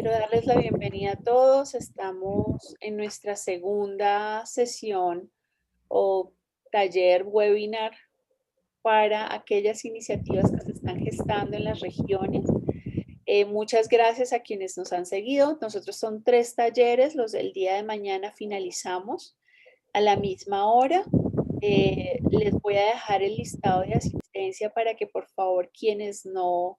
Quiero darles la bienvenida a todos. Estamos en nuestra segunda sesión o taller webinar para aquellas iniciativas que se están gestando en las regiones. Muchas gracias a quienes nos han seguido. Nosotros son 3 talleres, los del día de mañana finalizamos a la misma hora. Les voy a dejar el listado de asistencia para que por favor quienes no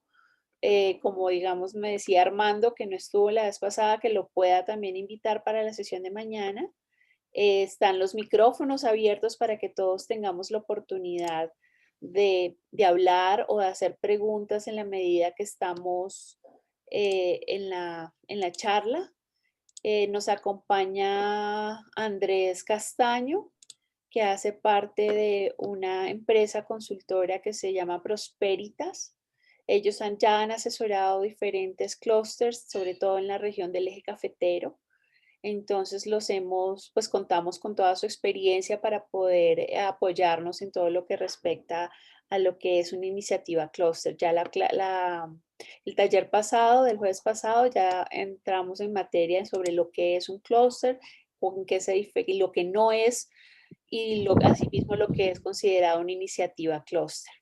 como digamos, me decía Armando, que no estuvo la vez pasada, que lo pueda también invitar para la sesión de mañana. Están los micrófonos abiertos para que todos tengamos la oportunidad de hablar o de hacer preguntas en la medida que estamos en la charla. Nos acompaña Andrés Castaño, que hace parte de una empresa consultora que se llama Prosperitas. Ellos ya han asesorado diferentes clústeres, sobre todo en la región del eje cafetero. Entonces pues contamos con toda su experiencia para poder apoyarnos en todo lo que respecta a lo que es una iniciativa clúster. Ya el taller pasado, del jueves pasado, ya entramos en materia sobre lo que es un clúster, con qué y lo que no es, y asimismo lo que es considerado una iniciativa clúster.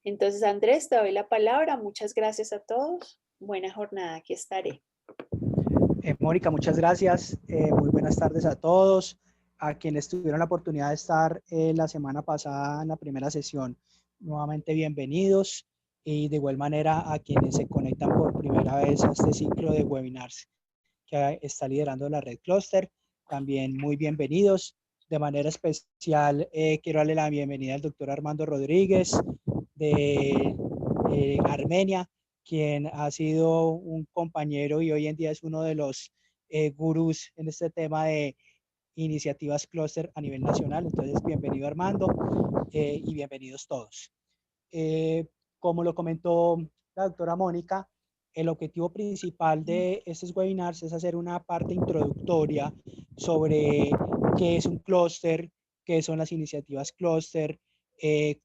Entonces, Andrés, te doy la palabra. Muchas gracias a todos. Buena jornada, aquí estaré. Mónica, muchas gracias. Muy buenas tardes a todos. A quienes tuvieron la oportunidad de estar la semana pasada en la primera sesión, nuevamente bienvenidos. Y de igual manera a quienes se conectan por primera vez a este ciclo de webinars que está liderando la red Cluster, también muy bienvenidos. De manera especial, quiero darle la bienvenida al doctor Armando Rodríguez de Armenia, quien ha sido un compañero y hoy en día es uno de los gurús en este tema de iniciativas clúster a nivel nacional. Entonces, bienvenido Armando y bienvenidos todos. Como lo comentó la doctora Mónica, el objetivo principal de estos webinars es hacer una parte introductoria sobre qué es un clúster, qué son las iniciativas clúster,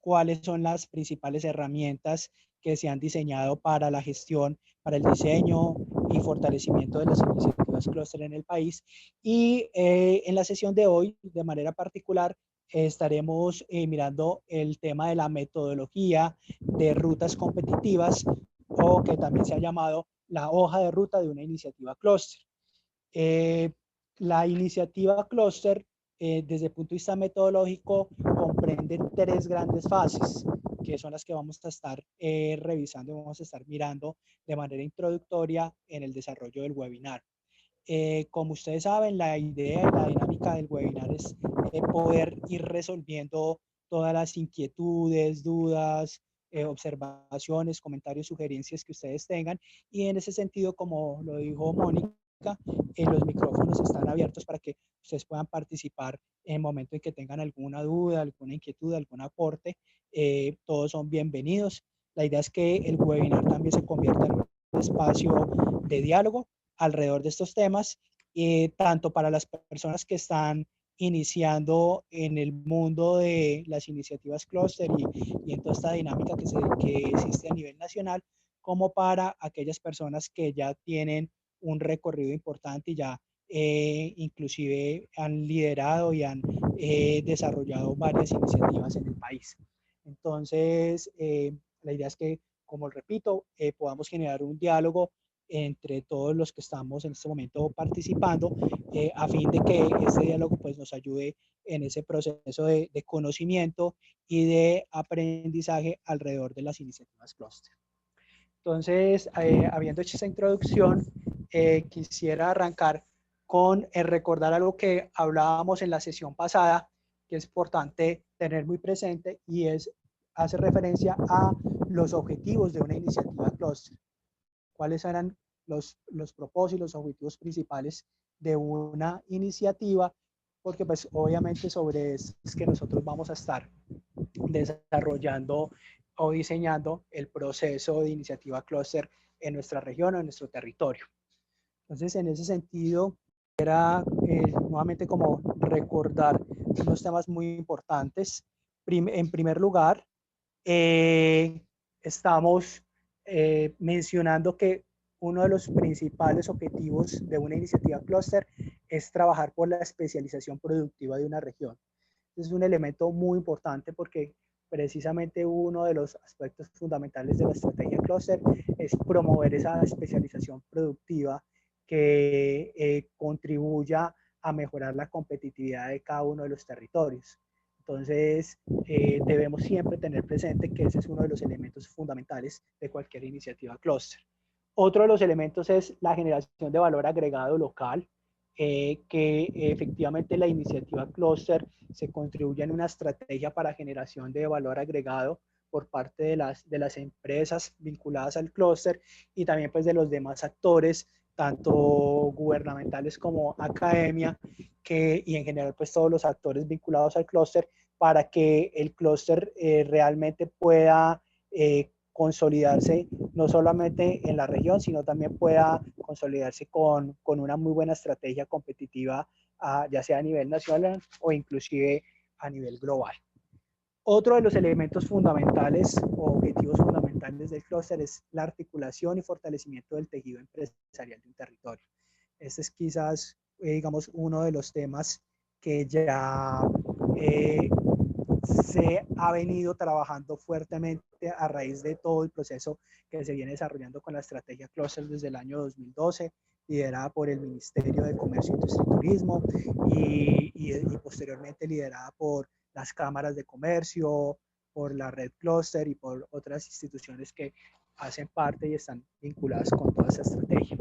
cuáles son las principales herramientas que se han diseñado para la gestión, para el diseño y fortalecimiento de las iniciativas clúster en el país. Y en la sesión de hoy, de manera particular, estaremos mirando el tema de la metodología de rutas competitivas, o que también se ha llamado la hoja de ruta de una iniciativa clúster. La iniciativa clúster, desde el punto de vista metodológico, comprende 3 grandes fases, que son las que vamos a estar revisando, vamos a estar mirando de manera introductoria en el desarrollo del webinar. Como ustedes saben, la idea y la dinámica del webinar es poder ir resolviendo todas las inquietudes, dudas, observaciones, comentarios, sugerencias que ustedes tengan. Y en ese sentido, como lo dijo Mónica, los micrófonos están abiertos para que ustedes puedan participar en el momento en que tengan alguna duda, alguna inquietud, algún aporte. Todos son bienvenidos. La idea es que el webinar también se convierta en un espacio de diálogo alrededor de estos temas, tanto para las personas que están iniciando en el mundo de las iniciativas clúster y en toda esta dinámica que existe a nivel nacional, como para aquellas personas que ya tienen un recorrido importante y ya inclusive han liderado y han desarrollado varias iniciativas en el país. Entonces, la idea es que, como repito, podamos generar un diálogo entre todos los que estamos en este momento participando, a fin de que este diálogo pues, nos ayude en ese proceso de conocimiento y de aprendizaje alrededor de las iniciativas clúster. Entonces, habiendo hecho esta introducción, quisiera arrancar con recordar algo que hablábamos en la sesión pasada, que es importante tener muy presente, y hace referencia a los objetivos de una iniciativa clúster. ¿Cuáles eran los propósitos, los objetivos principales de una iniciativa? Porque pues obviamente sobre eso es que nosotros vamos a estar desarrollando o diseñando el proceso de iniciativa clúster en nuestra región o en nuestro territorio. Entonces, en ese sentido, era nuevamente como recordar unos temas muy importantes. En primer lugar, estamos mencionando que uno de los principales objetivos de una iniciativa clúster es trabajar por la especialización productiva de una región. Es un elemento muy importante porque precisamente uno de los aspectos fundamentales de la estrategia clúster es promover esa especialización productiva que contribuya a mejorar la competitividad de cada uno de los territorios. Entonces, debemos siempre tener presente que ese es uno de los elementos fundamentales de cualquier iniciativa clúster. Otro de los elementos es la generación de valor agregado local, que efectivamente la iniciativa clúster se contribuye en una estrategia para generación de valor agregado por parte de las empresas vinculadas al clúster y también pues de los demás actores, tanto gubernamentales como academia, y en general pues todos los actores vinculados al clúster, para que el clúster realmente pueda consolidarse no solamente en la región, sino también pueda consolidarse con una muy buena estrategia competitiva, ya sea a nivel nacional o inclusive a nivel global. Otro de los elementos fundamentales o objetivos fundamentales del clúster es la articulación y fortalecimiento del tejido empresarial de un territorio. Este es quizás, digamos, uno de los temas que ya se ha venido trabajando fuertemente a raíz de todo el proceso que se viene desarrollando con la estrategia clúster desde el año 2012, liderada por el Ministerio de Comercio, Industria y Turismo y posteriormente liderada por las cámaras de comercio, por la red clúster y por otras instituciones que hacen parte y están vinculadas con toda esta estrategia.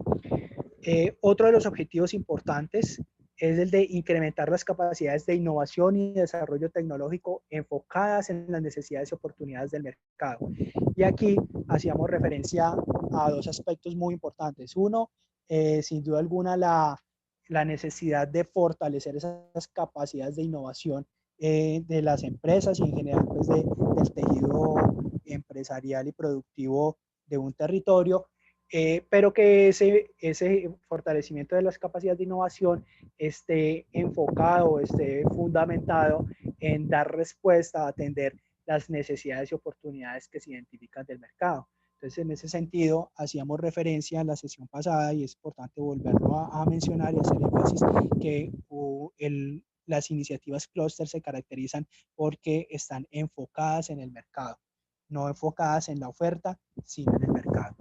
Otro de los objetivos importantes es el de incrementar las capacidades de innovación y desarrollo tecnológico enfocadas en las necesidades y oportunidades del mercado. Y aquí hacíamos referencia a dos aspectos muy importantes. Uno, sin duda alguna, la necesidad de fortalecer esas capacidades de innovación de las empresas y en general pues del tejido empresarial y productivo de un territorio, pero que ese fortalecimiento de las capacidades de innovación esté enfocado, esté fundamentado en dar respuesta, a atender las necesidades y oportunidades que se identifican del mercado. Entonces, en ese sentido, hacíamos referencia a la sesión pasada y es importante volverlo a mencionar y hacer énfasis que las iniciativas clúster se caracterizan porque están enfocadas en el mercado, no enfocadas en la oferta, sino en el mercado.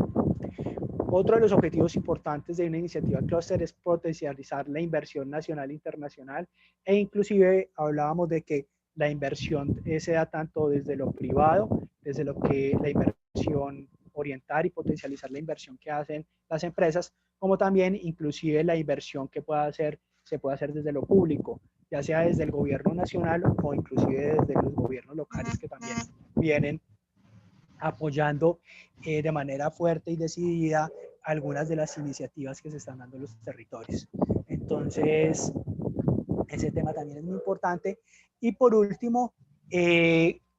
Otro de los objetivos importantes de una iniciativa clúster es potencializar la inversión nacional e internacional, e inclusive hablábamos de que la inversión se da tanto desde lo privado, desde lo que la inversión, orientar y potencializar la inversión que hacen las empresas, como también inclusive la inversión que se puede hacer desde lo público, ya sea desde el gobierno nacional o inclusive desde los gobiernos locales que también vienen apoyando de manera fuerte y decidida algunas de las iniciativas que se están dando en los territorios. Entonces, ese tema también es muy importante. Y por último,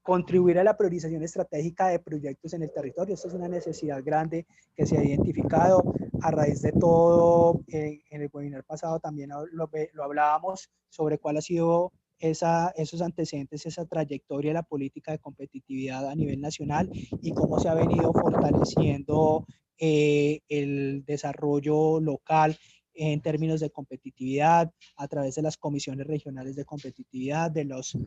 contribuir a la priorización estratégica de proyectos en el territorio. Esto es una necesidad grande que se ha identificado a raíz de todo. En el webinar pasado también lo hablábamos sobre cuál ha sido esos antecedentes, esa trayectoria de la política de competitividad a nivel nacional y cómo se ha venido fortaleciendo el desarrollo local en términos de competitividad a través de las comisiones regionales de competitividad, de los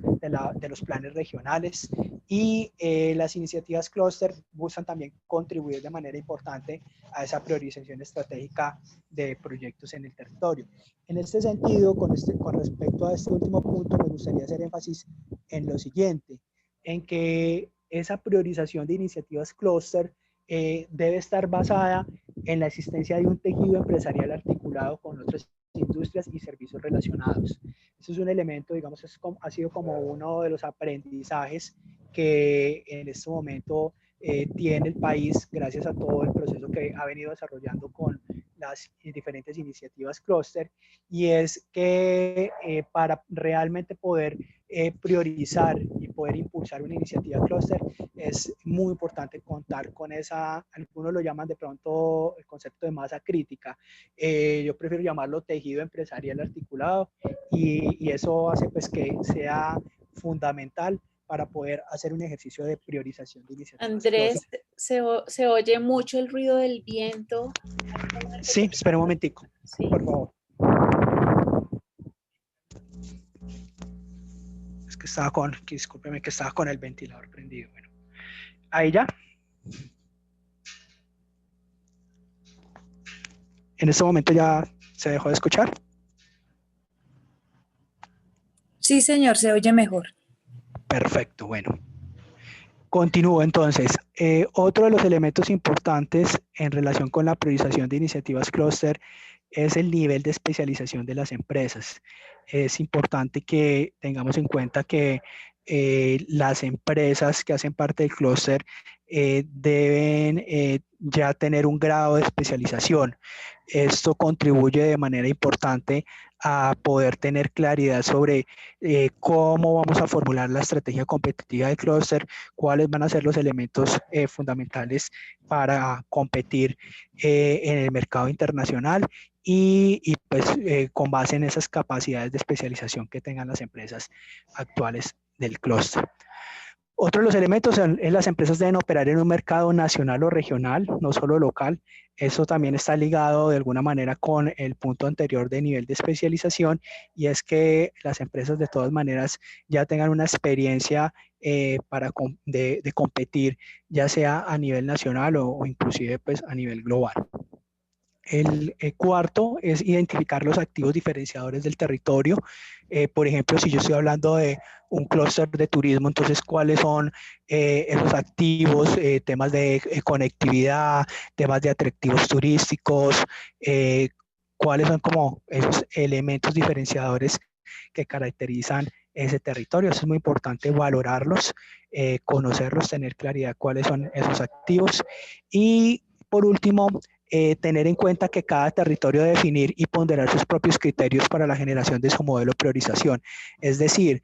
planes regionales y las iniciativas clúster buscan también contribuir de manera importante a esa priorización estratégica de proyectos en el territorio. En este sentido, con respecto a este último punto, me gustaría hacer énfasis en lo siguiente, en que esa priorización de iniciativas clúster debe estar basada en la existencia de un tejido empresarial articulado con otras industrias y servicios relacionados. Eso es un elemento, digamos, ha sido como uno de los aprendizajes que en este momento tiene el país gracias a todo el proceso que ha venido desarrollando con las diferentes iniciativas clúster, y es que para realmente poder priorizar y poder impulsar una iniciativa clúster es muy importante contar con esa, algunos lo llaman de pronto el concepto de masa crítica, yo prefiero llamarlo tejido empresarial articulado, y eso hace pues que sea fundamental para poder hacer un ejercicio de priorización de iniciativas Andrés, clúster. se oye mucho el ruido del viento. Sí, espera un momentico, Sí. por favor. Es que estaba discúlpeme que estaba con el ventilador prendido. Bueno, ahí ya. En este momento ya se dejó de escuchar. Sí, señor, se oye mejor. Perfecto, bueno. Continúo entonces. Otro de los elementos importantes en relación con la priorización de iniciativas clúster es el nivel de especialización de las empresas. Es importante que tengamos en cuenta que las empresas que hacen parte del clúster deben ya tener un grado de especialización. Esto contribuye de manera importante a poder tener claridad sobre cómo vamos a formular la estrategia competitiva del clúster, cuáles van a ser los elementos fundamentales para competir en el mercado internacional y pues con base en esas capacidades de especialización que tengan las empresas actuales del clúster. Otro de los elementos es las empresas deben operar en un mercado nacional o regional, no solo local. Eso también está ligado de alguna manera con el punto anterior de nivel de especialización, y es que las empresas de todas maneras ya tengan una experiencia de competir, ya sea a nivel nacional o inclusive pues a nivel global. El cuarto es identificar los activos diferenciadores del territorio. Por ejemplo, si yo estoy hablando de un clúster de turismo, entonces cuáles son esos activos, temas de conectividad, temas de atractivos turísticos, cuáles son como esos elementos diferenciadores que caracterizan ese territorio. Eso es muy importante valorarlos, conocerlos, tener claridad cuáles son esos activos. Y por último, tener en cuenta que cada territorio debe definir y ponderar sus propios criterios para la generación de su modelo de priorización. Es decir,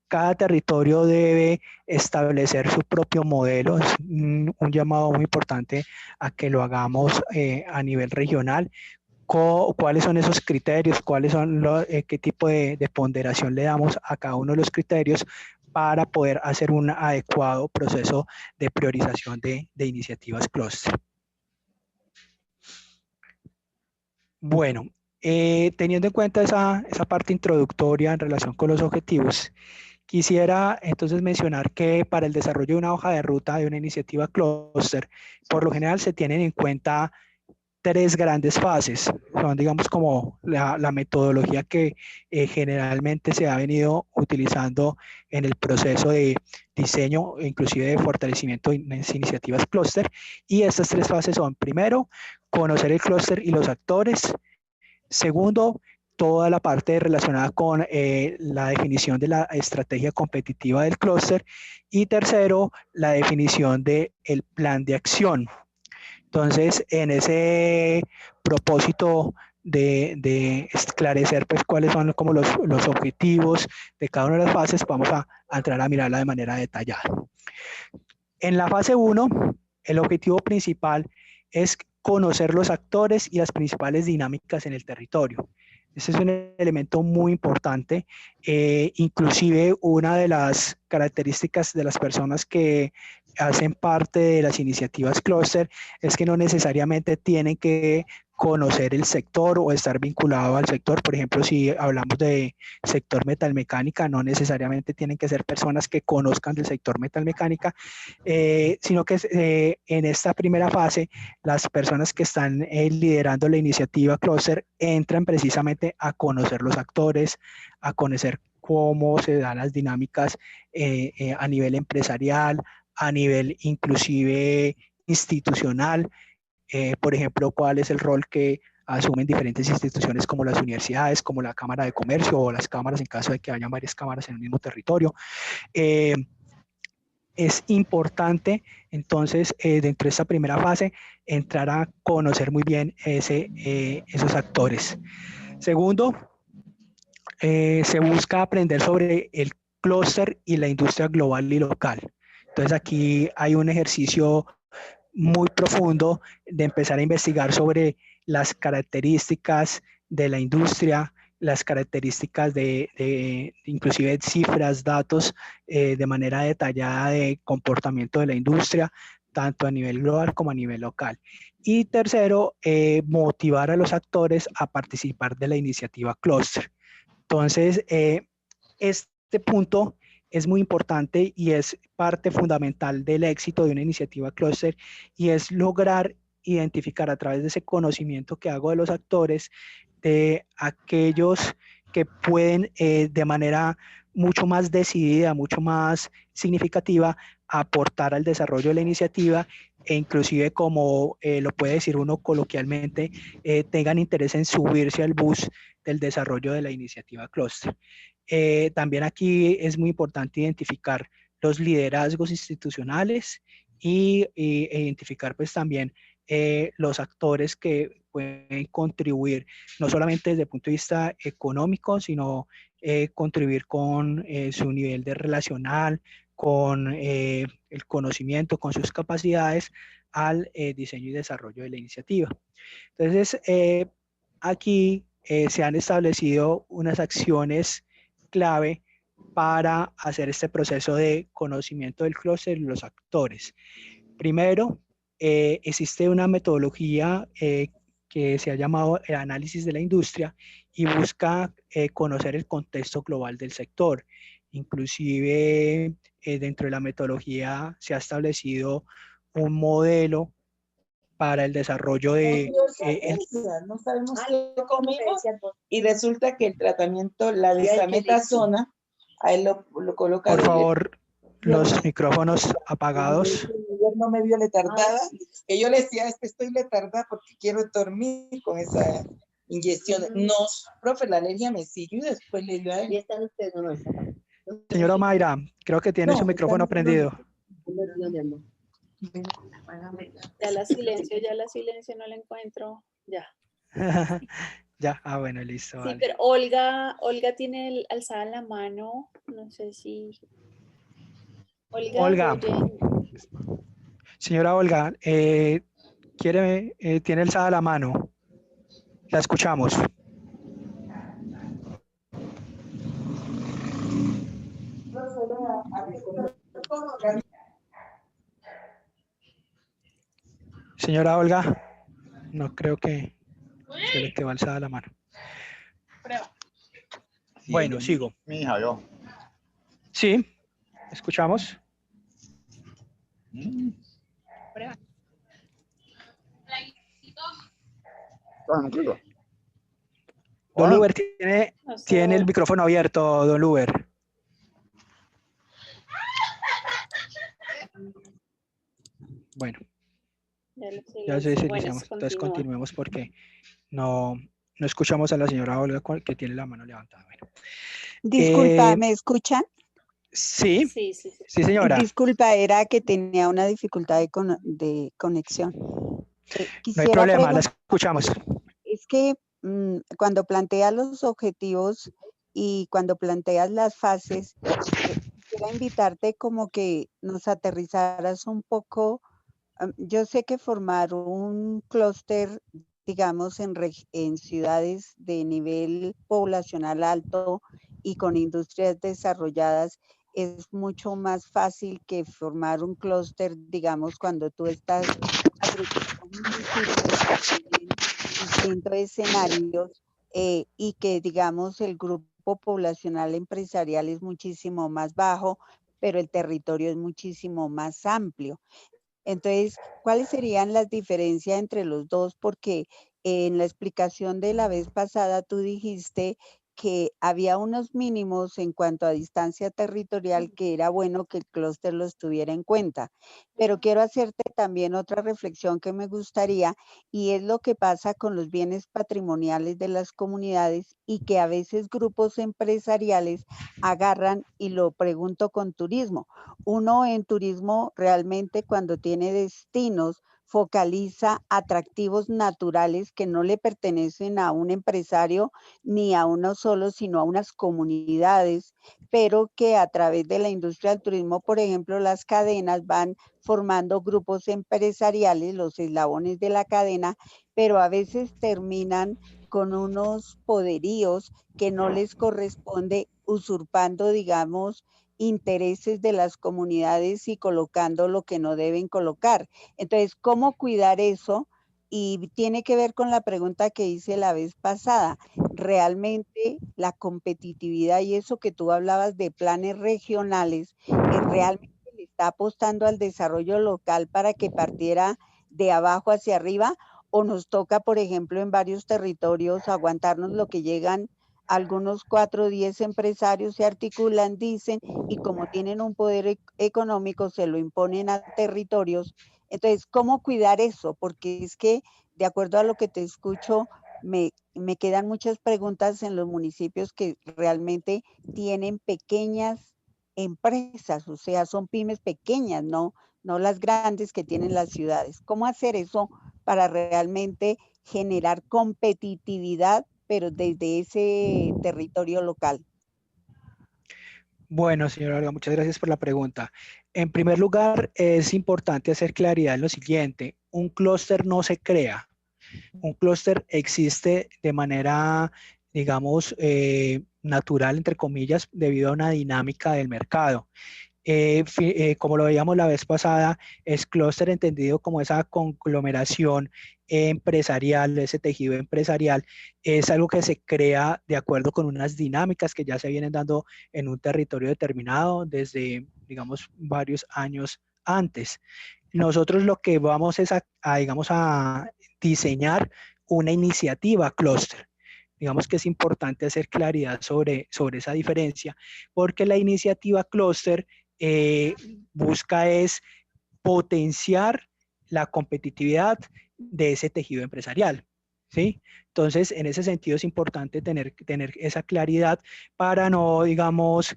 cada territorio debe establecer su propio modelo. Es un llamado muy importante a que lo hagamos a nivel regional. ¿Cuáles son esos criterios? ¿Qué tipo de ponderación le damos a cada uno de los criterios para poder hacer un adecuado proceso de priorización de iniciativas clúster? Bueno, teniendo en cuenta esa parte introductoria en relación con los objetivos, quisiera entonces mencionar que para el desarrollo de una hoja de ruta de una iniciativa clúster, por lo general se tienen en cuenta tres grandes fases. Son, digamos, como la metodología que generalmente se ha venido utilizando en el proceso de diseño, inclusive de fortalecimiento de iniciativas clúster. Y estas tres fases son, primero, conocer el clúster y los actores. Segundo, toda la parte relacionada con la definición de la estrategia competitiva del clúster. Y tercero, la definición del plan de acción. Entonces, en ese propósito de esclarecer pues, cuáles son como los objetivos de cada una de las fases, vamos a entrar a mirarla de manera detallada. En la fase 1, el objetivo principal es conocer los actores y las principales dinámicas en el territorio. Ese es un elemento muy importante. Inclusive una de las características de las personas que hacen parte de las iniciativas clúster es que no necesariamente tienen que conocer el sector o estar vinculado al sector. Por ejemplo, si hablamos de sector metalmecánica, no necesariamente tienen que ser personas que conozcan del sector metalmecánica, sino que en esta primera fase las personas que están liderando la iniciativa clúster entran precisamente a conocer los actores, a conocer cómo se dan las dinámicas a nivel empresarial, a nivel inclusive institucional. Por ejemplo, cuál es el rol que asumen diferentes instituciones como las universidades, como la Cámara de Comercio o las cámaras en caso de que haya varias cámaras en el mismo territorio. Es importante entonces dentro de esta primera fase entrar a conocer muy bien esos actores. Segundo, se busca aprender sobre el clúster y la industria global y local. Entonces aquí hay un ejercicio muy profundo de empezar a investigar sobre las características de la industria, las características inclusive cifras, datos de manera detallada de comportamiento de la industria, tanto a nivel global como a nivel local. Y tercero, motivar a los actores a participar de la iniciativa Cluster. Entonces, este punto es muy importante y es parte fundamental del éxito de una iniciativa Cluster, y es lograr identificar a través de ese conocimiento que hago de los actores, de aquellos que pueden de manera mucho más decidida, mucho más significativa, aportar al desarrollo de la iniciativa, e inclusive, como lo puede decir uno coloquialmente, tengan interés en subirse al bus del desarrollo de la iniciativa Cluster. También aquí es muy importante identificar los liderazgos institucionales e identificar pues también los actores que pueden contribuir, no solamente desde el punto de vista económico, sino contribuir con su nivel de relacional, con el conocimiento, con sus capacidades al diseño y desarrollo de la iniciativa. Entonces, aquí se han establecido unas acciones clave para hacer este proceso de conocimiento del clúster y los actores. Primero, existe una metodología que se ha llamado el análisis de la industria, y busca conocer el contexto global del sector. Inclusive dentro de la metodología se ha establecido un modelo para el desarrollo de... no sabemos qué comimos y resulta que el tratamiento, la desametasona, a él lo coloca... Por favor, los micrófonos apagados. No me vio letardada, que yo le decía, es que estoy letardada porque quiero dormir con esa inyección. No, profe, la alergia me siguió y después le dio a él. ¿Están ustedes o no están? Señora Mayra, creo que tiene su micrófono prendido. Ya la silencio, no la encuentro. Ya. Ya, bueno, listo. Sí, vale. pero Olga tiene alzada la mano, no sé si... Olga, señora Olga, tiene alzada la mano. La escuchamos. Señora Olga, no creo que se le quedó alzada la mano. Bueno, sigo. Mi hija, yo. Sí, escuchamos. Don Luber tiene el micrófono abierto, don Luber. Bueno, ya se silenciamos. Entonces continuemos porque no escuchamos a la señora Olga que tiene la mano levantada. Bueno. Disculpa, ¿me escuchan? Sí, sí, señora. Disculpa, era que tenía una dificultad de conexión. No hay problema, la escuchamos. Es que cuando planteas los objetivos y cuando planteas las fases, quisiera invitarte como que nos aterrizaras un poco. Yo sé que formar un clúster, digamos, en ciudades de nivel poblacional alto y con industrias desarrolladas es mucho más fácil que formar un clúster, digamos, cuando tú estás agrupando municipios en distintos escenarios y que, digamos, el grupo poblacional empresarial es muchísimo más bajo, pero el territorio es muchísimo más amplio. Entonces, ¿cuáles serían las diferencias entre los dos? Porque en la explicación de la vez pasada tú dijiste que había unos mínimos en cuanto a distancia territorial que era bueno que el clúster los tuviera en cuenta. Pero quiero hacerte también otra reflexión que me gustaría, y es lo que pasa con los bienes patrimoniales de las comunidades y que a veces grupos empresariales agarran, y lo pregunto con turismo. Uno en turismo realmente cuando tiene destinos focaliza atractivos naturales que no le pertenecen a un empresario ni a uno solo, sino a unas comunidades, pero que a través de la industria del turismo, por ejemplo, las cadenas van formando grupos empresariales, los eslabones de la cadena, pero a veces terminan con unos poderíos que no les corresponde, usurpando, digamos, intereses de las comunidades y colocando lo que no deben colocar. Entonces, ¿cómo cuidar eso? Y tiene que ver con la pregunta que hice la vez pasada. Realmente la competitividad y eso que tú hablabas de planes regionales, realmente le está apostando al desarrollo local para que partiera de abajo hacia arriba, o nos toca, por ejemplo, en varios territorios aguantarnos lo que llegan algunos 4 o 10 empresarios, se articulan, dicen, y como tienen un poder económico, se lo imponen a territorios. Entonces, ¿cómo cuidar eso? Porque es que, de acuerdo a lo que te escucho, me quedan muchas preguntas en los municipios que realmente tienen pequeñas empresas, o sea, son pymes pequeñas, no las grandes que tienen las ciudades. ¿Cómo hacer eso para realmente generar competitividad, pero desde ese territorio local? Bueno, señora Olga, muchas gracias por la pregunta. En primer lugar, es importante hacer claridad en lo siguiente. Un clúster no se crea. Un clúster existe de manera, digamos, natural, entre comillas, debido a una dinámica del mercado. Como lo veíamos la vez pasada, es clúster entendido como esa conglomeración empresarial, ese tejido empresarial, es algo que se crea de acuerdo con unas dinámicas que ya se vienen dando en un territorio determinado desde, digamos, varios años antes. Nosotros lo que vamos es digamos, a diseñar una iniciativa clúster. Digamos que es importante hacer claridad sobre esa diferencia, porque la iniciativa clúster busca es potenciar la competitividad de ese tejido empresarial, ¿sí? Entonces, en ese sentido es importante tener esa claridad para no, digamos,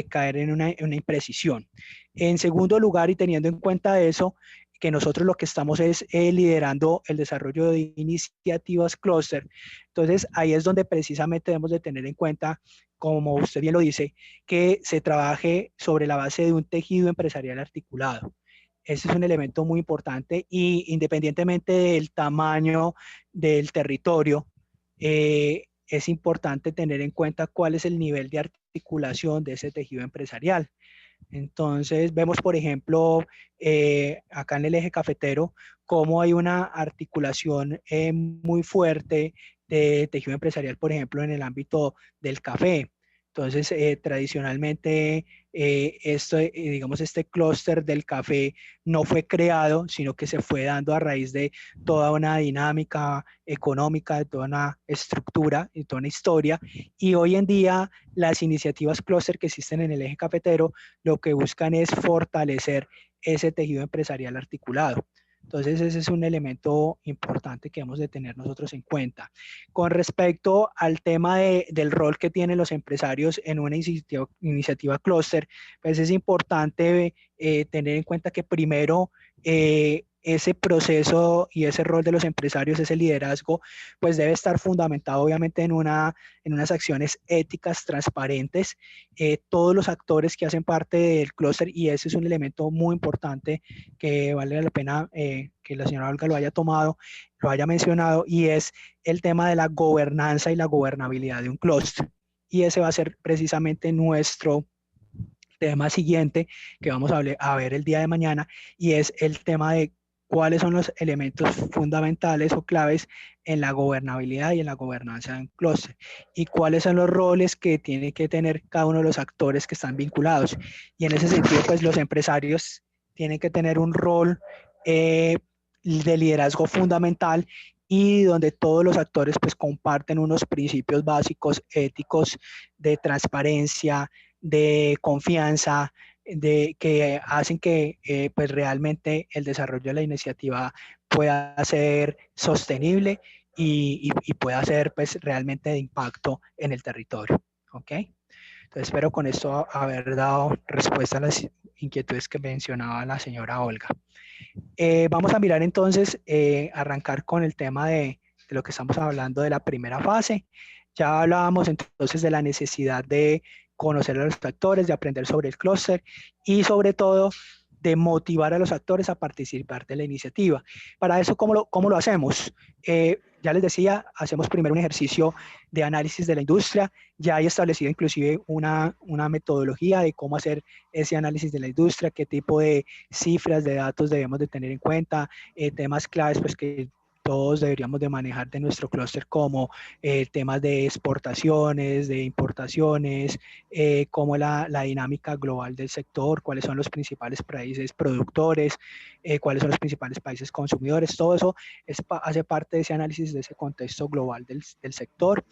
caer en una imprecisión. En segundo lugar, y teniendo en cuenta eso, que nosotros lo que estamos es liderando el desarrollo de iniciativas clúster. Entonces, ahí es donde precisamente debemos de tener en cuenta, como usted bien lo dice, que se trabaje sobre la base de un tejido empresarial articulado. Ese es un elemento muy importante y independientemente del tamaño del territorio, es importante tener en cuenta cuál es el nivel de articulación de ese tejido empresarial. Entonces, vemos, por ejemplo, acá en el eje cafetero, cómo hay una articulación muy fuerte de tejido empresarial, por ejemplo, en el ámbito del café. Entonces, tradicionalmente, digamos, este clúster del café no fue creado, sino que se fue dando a raíz de toda una dinámica económica, de toda una estructura, de toda una historia. Y hoy en día, las iniciativas clúster que existen en el eje cafetero lo que buscan es fortalecer ese tejido empresarial articulado. Entonces, ese es un elemento importante que hemos de tener nosotros en cuenta. Con respecto al tema del rol que tienen los empresarios en una iniciativa clúster, pues es importante tener en cuenta que primero ese proceso y ese rol de los empresarios, ese liderazgo, pues debe estar fundamentado obviamente en unas acciones éticas transparentes. Todos los actores que hacen parte del clúster, y ese es un elemento muy importante que vale la pena que la señora Olga lo haya tomado, lo haya mencionado, y es el tema de la gobernanza y la gobernabilidad de un clúster. Y ese va a ser precisamente nuestro tema siguiente que vamos a ver el día de mañana, y es el tema de cuáles son los elementos fundamentales o claves en la gobernabilidad y en la gobernanza de un clúster, y cuáles son los roles que tiene que tener cada uno de los actores que están vinculados. Y en ese sentido, pues los empresarios tienen que tener un rol de liderazgo fundamental, y donde todos los actores pues comparten unos principios básicos éticos de transparencia, de confianza, que hacen que pues realmente el desarrollo de la iniciativa pueda ser sostenible y pueda ser pues realmente de impacto en el territorio. ¿Ok? Entonces espero con esto haber dado respuesta a las inquietudes que mencionaba la señora Olga. Vamos a mirar entonces, arrancar con el tema de lo que estamos hablando de la primera fase. Ya hablábamos entonces de la necesidad de conocer a los actores, de aprender sobre el clúster y sobre todo de motivar a los actores a participar de la iniciativa. Para eso, ¿cómo lo hacemos? Ya les decía, hacemos primero un ejercicio de análisis de la industria. Ya hay establecido inclusive una metodología de cómo hacer ese análisis de la industria, qué tipo de cifras, de datos debemos de tener en cuenta, temas claves pues que todos deberíamos de manejar de nuestro clúster, como temas de exportaciones, de importaciones, como la dinámica global del sector, cuáles son los principales países productores, cuáles son los principales países consumidores. Todo eso hace parte de ese análisis, de ese contexto global del sector.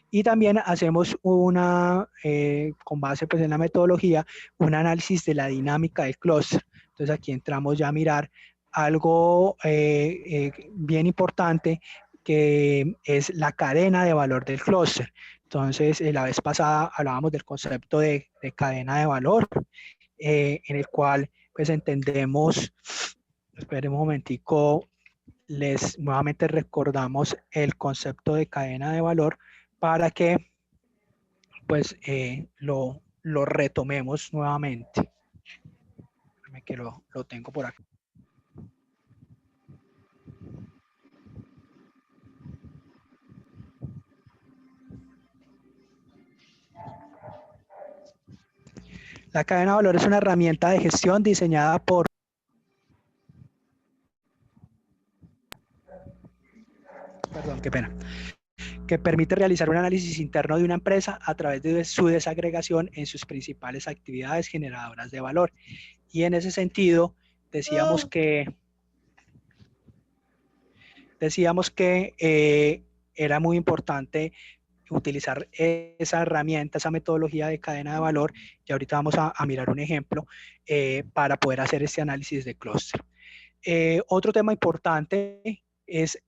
Y también hacemos con base pues en la metodología, un análisis de la dinámica del clúster. Entonces aquí entramos ya a mirar algo bien importante, que es la cadena de valor del clúster. Entonces, la vez pasada hablábamos del concepto de cadena de valor, en el cual pues entendemos, esperen un momentico, nuevamente recordamos el concepto de cadena de valor para que pues lo retomemos nuevamente. Déjame que lo tengo por aquí. La cadena de valor es una herramienta de gestión diseñada por... Perdón, qué pena. Que permite realizar un análisis interno de una empresa a través de su desagregación en sus principales actividades generadoras de valor. Y en ese sentido, decíamos que era muy importante utilizar esa herramienta, esa metodología de cadena de valor, y ahorita vamos a mirar un ejemplo para poder hacer este análisis de clúster. Otro tema importante es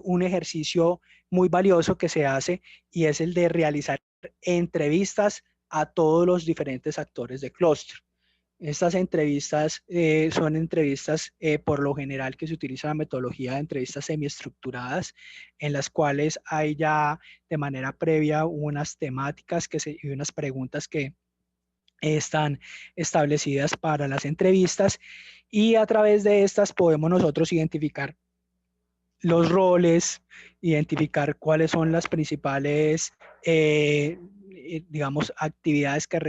un ejercicio muy valioso que se hace, y es el de realizar entrevistas a todos los diferentes actores de clúster. Estas entrevistas son entrevistas por lo general que se utiliza la metodología de entrevistas semiestructuradas, en las cuales hay ya de manera previa unas temáticas y unas preguntas que están establecidas para las entrevistas, y a través de estas podemos nosotros identificar los roles, identificar cuáles son las principales digamos, actividades que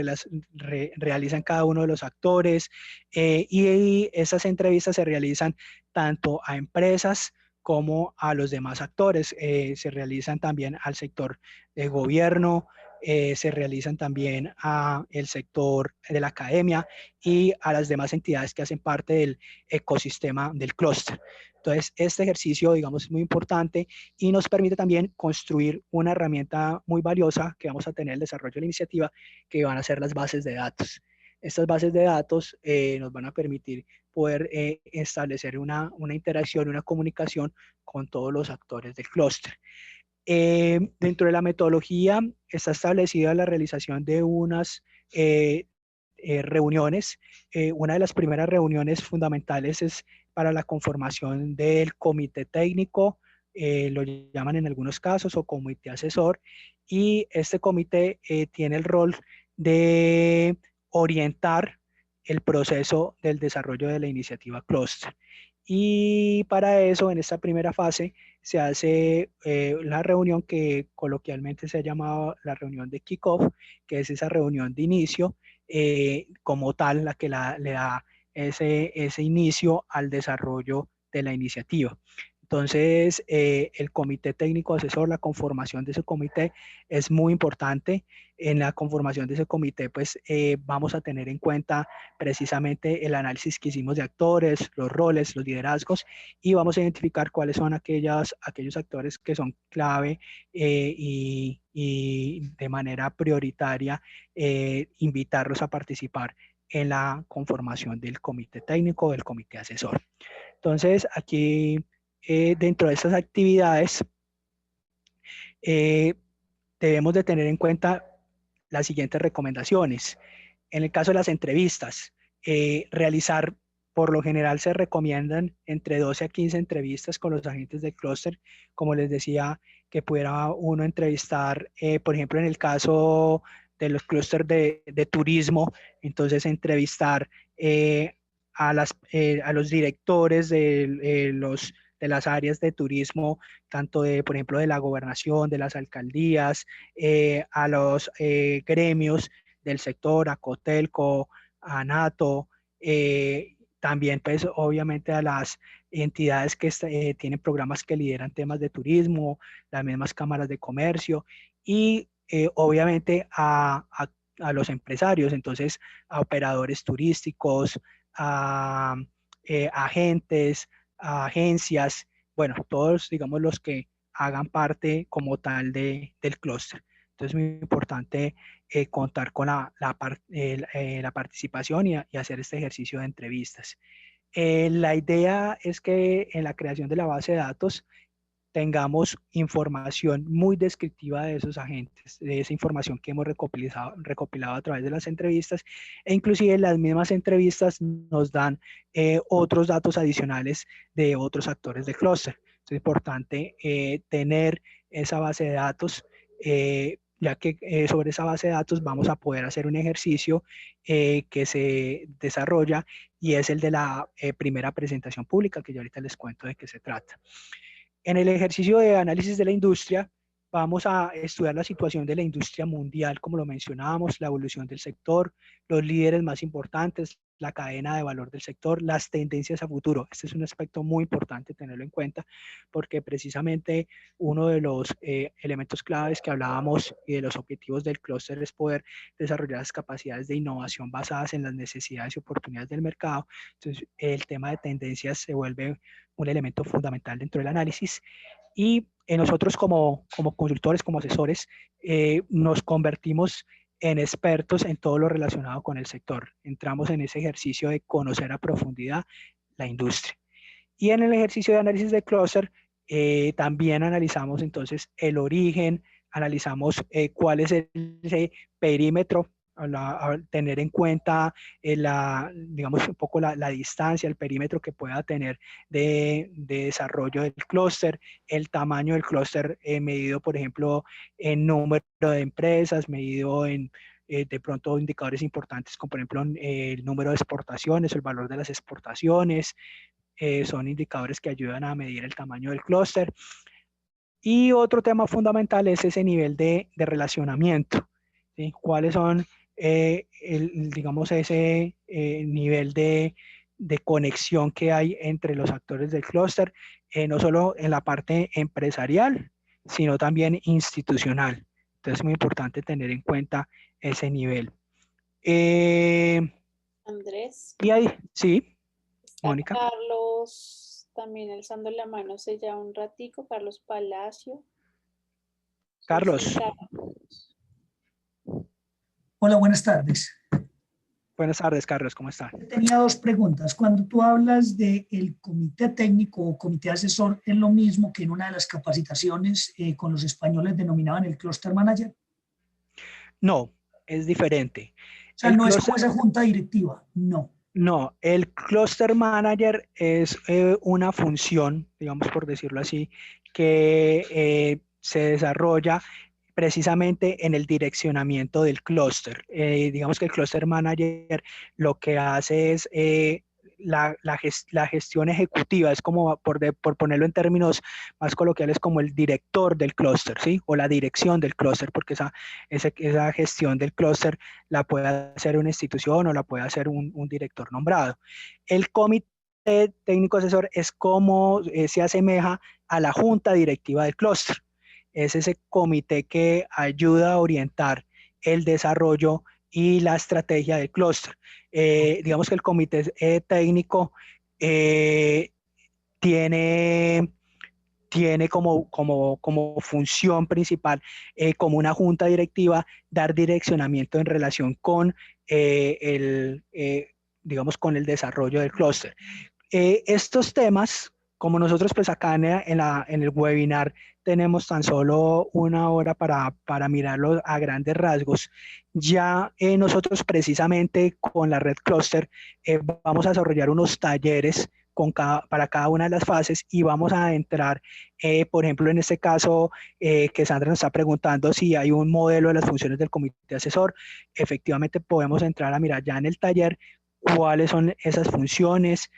realizan cada uno de los actores, y esas entrevistas se realizan tanto a empresas como a los demás actores. Se realizan también al sector de gobierno, se realizan también al sector de la academia y a las demás entidades que hacen parte del ecosistema del clúster. Entonces, este ejercicio, digamos, es muy importante y nos permite también construir una herramienta muy valiosa que vamos a tener en el desarrollo de la iniciativa, que van a ser las bases de datos. Estas bases de datos nos van a permitir poder establecer una interacción, una comunicación con todos los actores del clúster. Dentro de la metodología está establecida la realización de unas reuniones. Una de las primeras reuniones fundamentales es para la conformación del comité técnico, lo llaman en algunos casos, o comité asesor, y este comité tiene el rol de orientar el proceso del desarrollo de la iniciativa Clúster. Y para eso, en esta primera fase, se hace la reunión que coloquialmente se ha llamado la reunión de kickoff, que es esa reunión de inicio, como tal, la que le da ese inicio al desarrollo de la iniciativa. Entonces, el comité técnico asesor, la conformación de ese comité es muy importante. En la conformación de ese comité, pues vamos a tener en cuenta precisamente el análisis que hicimos de actores, los roles, los liderazgos, y vamos a identificar cuáles son aquellos actores que son clave y de manera prioritaria invitarlos a participar en la conformación del comité técnico o del comité asesor. Entonces, aquí dentro de estas actividades debemos de tener en cuenta las siguientes recomendaciones. En el caso de las entrevistas, realizar, por lo general se recomiendan entre 12 a 15 entrevistas con los agentes del clúster. Como les decía, que pudiera uno entrevistar, por ejemplo, en el caso de los clústeres de turismo, entonces entrevistar a los directores de las áreas de turismo, tanto de, por ejemplo, de la gobernación, de las alcaldías, a los gremios del sector, a Cotelco, a NATO, también pues obviamente a las entidades que tienen programas que lideran temas de turismo, las mismas cámaras de comercio y obviamente a los empresarios, entonces a operadores turísticos, a agentes, a agencias, bueno, todos digamos los que hagan parte como tal del clúster. Entonces es muy importante contar con la participación y hacer este ejercicio de entrevistas. La idea es que en la creación de la base de datos tengamos información muy descriptiva de esos agentes, de esa información que hemos recopilado a través de las entrevistas, e inclusive las mismas entrevistas nos dan otros datos adicionales de otros actores del clúster. Es importante tener esa base de datos, ya que sobre esa base de datos vamos a poder hacer un ejercicio que se desarrolla y es el de la primera presentación pública, que yo ahorita les cuento de qué se trata. En el ejercicio de análisis de la industria, vamos a estudiar la situación de la industria mundial, como lo mencionábamos, la evolución del sector, los líderes más importantes, la cadena de valor del sector, las tendencias a futuro. Este es un aspecto muy importante tenerlo en cuenta, porque precisamente uno de los elementos claves que hablábamos y de los objetivos del clúster es poder desarrollar las capacidades de innovación basadas en las necesidades y oportunidades del mercado. Entonces, el tema de tendencias se vuelve un elemento fundamental dentro del análisis y nosotros como consultores, como asesores, nos convertimos en expertos en todo lo relacionado con el sector. Entramos en ese ejercicio de conocer a profundidad la industria. Y en el ejercicio de análisis de clúster, también analizamos entonces el origen, analizamos cuál es ese perímetro, a tener en cuenta digamos un poco la distancia, el perímetro que pueda tener de desarrollo del clúster, el tamaño del clúster medido, por ejemplo, en número de empresas, medido en de pronto indicadores importantes como por ejemplo el número de exportaciones, el valor de las exportaciones, son indicadores que ayudan a medir el tamaño del clúster. Y otro tema fundamental es ese nivel de relacionamiento, ¿sí? ¿Cuáles son, digamos, ese nivel de conexión que hay entre los actores del clúster, no solo en la parte empresarial, sino también institucional? Entonces es muy importante tener en cuenta ese nivel. Andrés. Y ahí, sí, Está Mónica. Carlos también alzando la mano hace ya un ratico, Carlos Palacio. Carlos. Hola, buenas tardes. Buenas tardes, Carlos, ¿cómo está? Tenía dos preguntas. Cuando tú hablas del comité técnico o comité asesor, ¿es lo mismo que en una de las capacitaciones con los españoles denominaban el cluster manager? No, es diferente. O sea, no es como esa junta directiva, no. No, el cluster manager es una función, digamos por decirlo así, que se desarrolla precisamente en el direccionamiento del clúster. Digamos que el cluster manager lo que hace es la gestión ejecutiva, es como, por ponerlo en términos más coloquiales, como el director del clúster, ¿sí? O la dirección del clúster, porque esa gestión del clúster la puede hacer una institución o la puede hacer un director nombrado. El comité técnico asesor es como se asemeja a la junta directiva del clúster. Es ese comité que ayuda a orientar el desarrollo y la estrategia del clúster. Digamos que el comité técnico tiene como función principal, como una junta directiva, dar direccionamiento en relación con digamos, con el desarrollo del clúster. Estos temas como nosotros pues acá en el webinar tenemos tan solo una hora para mirarlo a grandes rasgos, ya nosotros precisamente con la red Cluster vamos a desarrollar unos talleres para cada una de las fases y vamos a entrar, por ejemplo, en este caso que Sandra nos está preguntando si hay un modelo de las funciones del comité asesor. Efectivamente podemos entrar a mirar ya en el taller cuáles son esas funciones,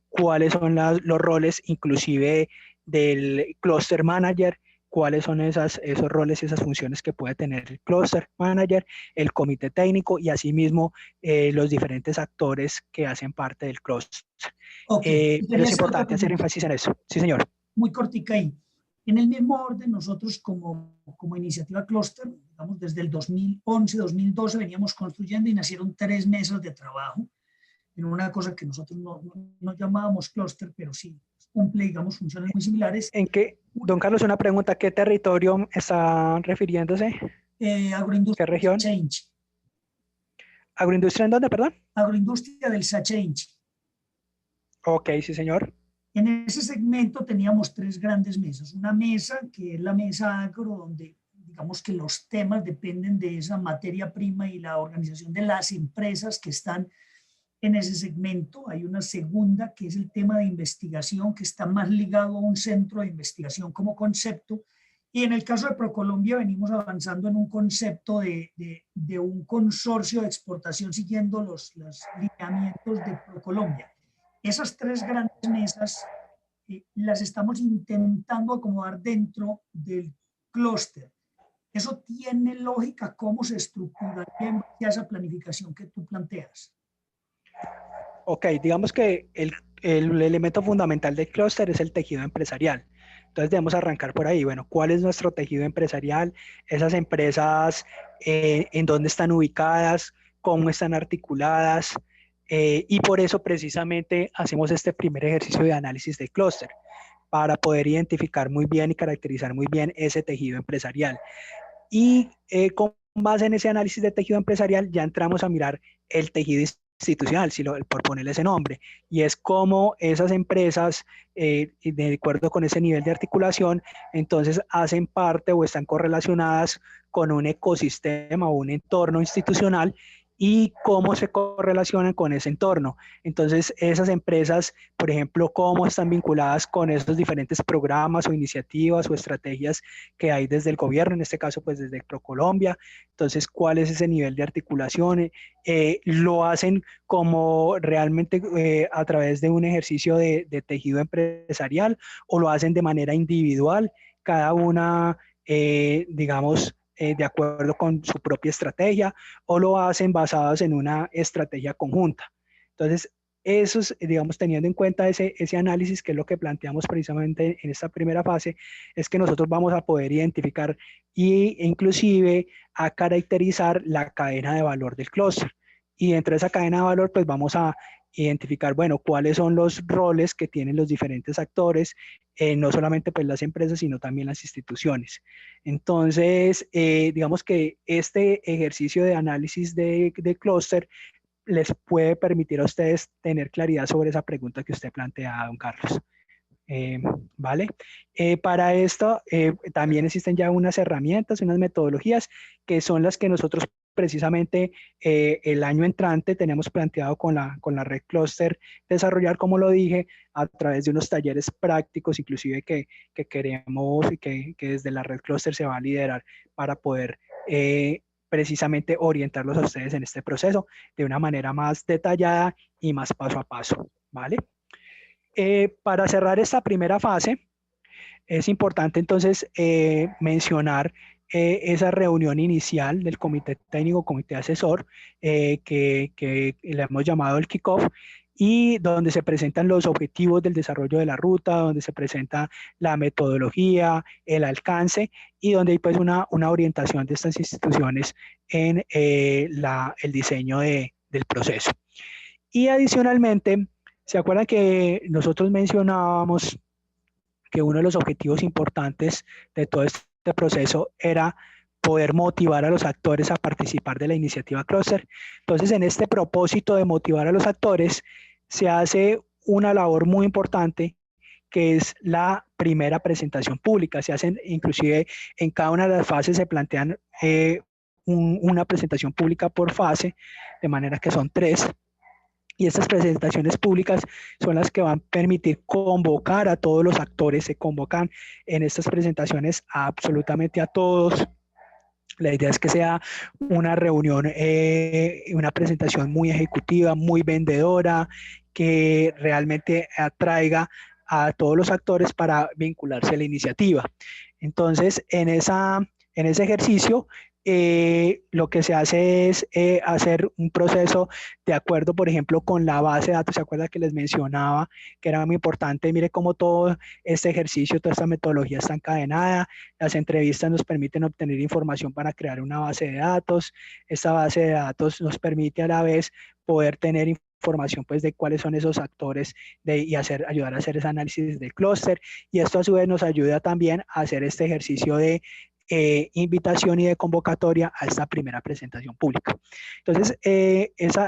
cuáles son los roles inclusive del cluster manager, cuáles son esos roles y esas funciones que puede tener el cluster manager, el comité técnico y asimismo los diferentes actores que hacen parte del cluster. Ok. Pero es importante hacer énfasis en eso. Sí, señor. Muy cortica ahí. En el mismo orden, nosotros como iniciativa Cluster, digamos, desde el 2011, 2012 veníamos construyendo y nacieron 3 mesas de trabajo en una cosa que nosotros no llamábamos Cluster, pero sí cumple, digamos, funciones muy similares. ¿En qué, don Carlos, una pregunta, qué territorio está refiriéndose? Agroindustria. ¿Qué región? Sachenche. ¿Agroindustria en dónde, perdón? Agroindustria del Sachenche. Ok, sí, señor. En ese segmento teníamos 3 grandes mesas. Una mesa que es la mesa agro, donde digamos que los temas dependen de esa materia prima y la organización de las empresas que están en ese segmento. Hay una segunda que es el tema de investigación, que está más ligado a un centro de investigación como concepto. Y en el caso de ProColombia venimos avanzando en un concepto de un consorcio de exportación siguiendo los lineamientos de ProColombia. Esas 3 grandes mesas las estamos intentando acomodar dentro del clúster. ¿Eso tiene lógica? ¿Cómo se estructura esa planificación que tú planteas? Ok, digamos que el elemento fundamental del clúster es el tejido empresarial. Entonces debemos arrancar por ahí. Bueno, ¿cuál es nuestro tejido empresarial? Esas empresas, ¿en dónde están ubicadas? ¿Cómo están articuladas? Y por eso precisamente hacemos este primer ejercicio de análisis de clúster, para poder identificar muy bien y caracterizar muy bien ese tejido empresarial. Y con base en ese análisis de tejido empresarial ya entramos a mirar el tejido institucional, por ponerle ese nombre, y es cómo esas empresas, de acuerdo con ese nivel de articulación, entonces hacen parte o están correlacionadas con un ecosistema o un entorno institucional y cómo se correlacionan con ese entorno. Entonces, esas empresas, por ejemplo, cómo están vinculadas con esos diferentes programas o iniciativas o estrategias que hay desde el gobierno, en este caso, pues desde ProColombia. Entonces, ¿cuál es ese nivel de articulación? Lo hacen como realmente a través de un ejercicio de tejido empresarial o lo hacen de manera individual, cada una, digamos, de acuerdo con su propia estrategia, o lo hacen basados en una estrategia conjunta. Entonces, eso es, digamos, teniendo en cuenta ese análisis, que es lo que planteamos precisamente en esta primera fase, es que nosotros vamos a poder identificar e inclusive a caracterizar la cadena de valor del clúster. Y dentro de esa cadena de valor, pues vamos a identificar, bueno, cuáles son los roles que tienen los diferentes actores, no solamente pues las empresas, sino también las instituciones. Entonces, digamos que este ejercicio de análisis de clúster les puede permitir a ustedes tener claridad sobre esa pregunta que usted plantea, don Carlos. ¿Vale? Para esto también existen ya unas herramientas, unas metodologías que son las que nosotros precisamente el año entrante tenemos planteado con la red Cluster desarrollar, como lo dije, a través de unos talleres prácticos, inclusive que queremos y que desde la red Cluster se va a liderar para poder precisamente orientarlos a ustedes en este proceso de una manera más detallada y más paso a paso, ¿vale? Para cerrar esta primera fase, es importante entonces mencionar esa reunión inicial del comité técnico, comité asesor, que le hemos llamado el kickoff, y donde se presentan los objetivos del desarrollo de la ruta, donde se presenta la metodología, el alcance, y donde hay pues una orientación de estas instituciones en el diseño del proceso. Y adicionalmente, ¿se acuerdan que nosotros mencionábamos que uno de los objetivos importantes de todo este proceso era poder motivar a los actores a participar de la iniciativa Cluster? Entonces, en este propósito de motivar a los actores, se hace una labor muy importante, que es la primera presentación pública. Se hacen, inclusive en cada una de las fases se plantean una presentación pública por fase, de manera que son 3. Y estas presentaciones públicas son las que van a permitir convocar a todos los actores. Se convocan en estas presentaciones a absolutamente a todos. La idea es que sea una reunión, una presentación muy ejecutiva, muy vendedora, que realmente atraiga a todos los actores para vincularse a la iniciativa. Entonces, en ese ejercicio, lo que se hace es hacer un proceso de acuerdo, por ejemplo, con la base de datos. ¿Se acuerda que les mencionaba que era muy importante? Mire cómo todo este ejercicio, toda esta metodología está encadenada. Las entrevistas nos permiten obtener información para crear una base de datos. Esta base de datos nos permite a la vez poder tener información pues de cuáles son esos actores y ayudar a hacer ese análisis del clúster, y esto a su vez nos ayuda también a hacer este ejercicio de invitación y de convocatoria a esta primera presentación pública. Entonces,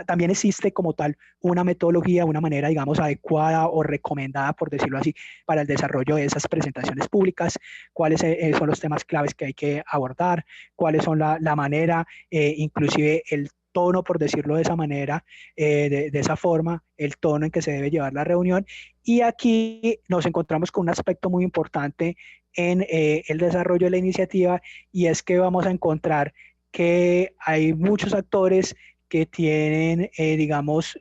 también existe como tal una metodología, una manera, digamos, adecuada o recomendada, por decirlo así, para el desarrollo de esas presentaciones públicas, cuáles son los temas claves que hay que abordar, cuáles son la manera, inclusive el tono, por decirlo de esa manera, de esa forma, el tono en que se debe llevar la reunión. Y aquí nos encontramos con un aspecto muy importante en el desarrollo de la iniciativa, y es que vamos a encontrar que hay muchos actores que tienen, digamos,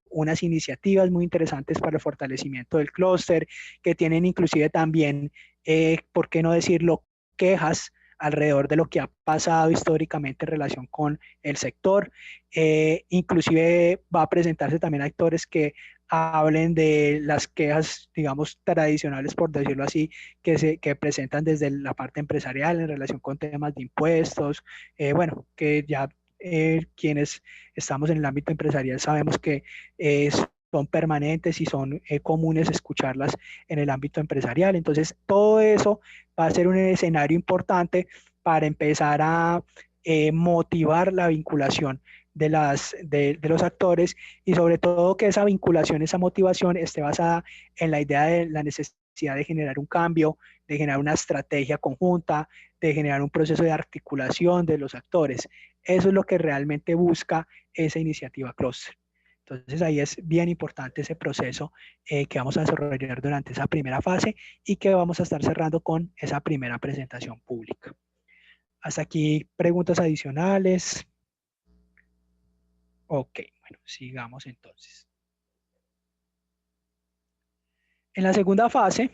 unas iniciativas muy interesantes para el fortalecimiento del clúster, que tienen inclusive también, ¿por qué no decirlo?, quejas alrededor de lo que ha pasado históricamente en relación con el sector. Inclusive va a presentarse también actores que hablen de las quejas, digamos, tradicionales, por decirlo así, que presentan desde la parte empresarial en relación con temas de impuestos. Bueno, que ya quienes estamos en el ámbito empresarial sabemos que son permanentes y son comunes escucharlas en el ámbito empresarial. Entonces, todo eso va a ser un escenario importante para empezar a motivar la vinculación de los actores, y sobre todo que esa vinculación, esa motivación esté basada en la idea de la necesidad de generar un cambio, de generar una estrategia conjunta, de generar un proceso de articulación de los actores. Eso es lo que realmente busca esa iniciativa Clúster. Entonces ahí es bien importante ese proceso que vamos a desarrollar durante esa primera fase y que vamos a estar cerrando con esa primera presentación pública. Hasta aquí, preguntas adicionales. Ok, bueno, sigamos entonces. En la segunda fase,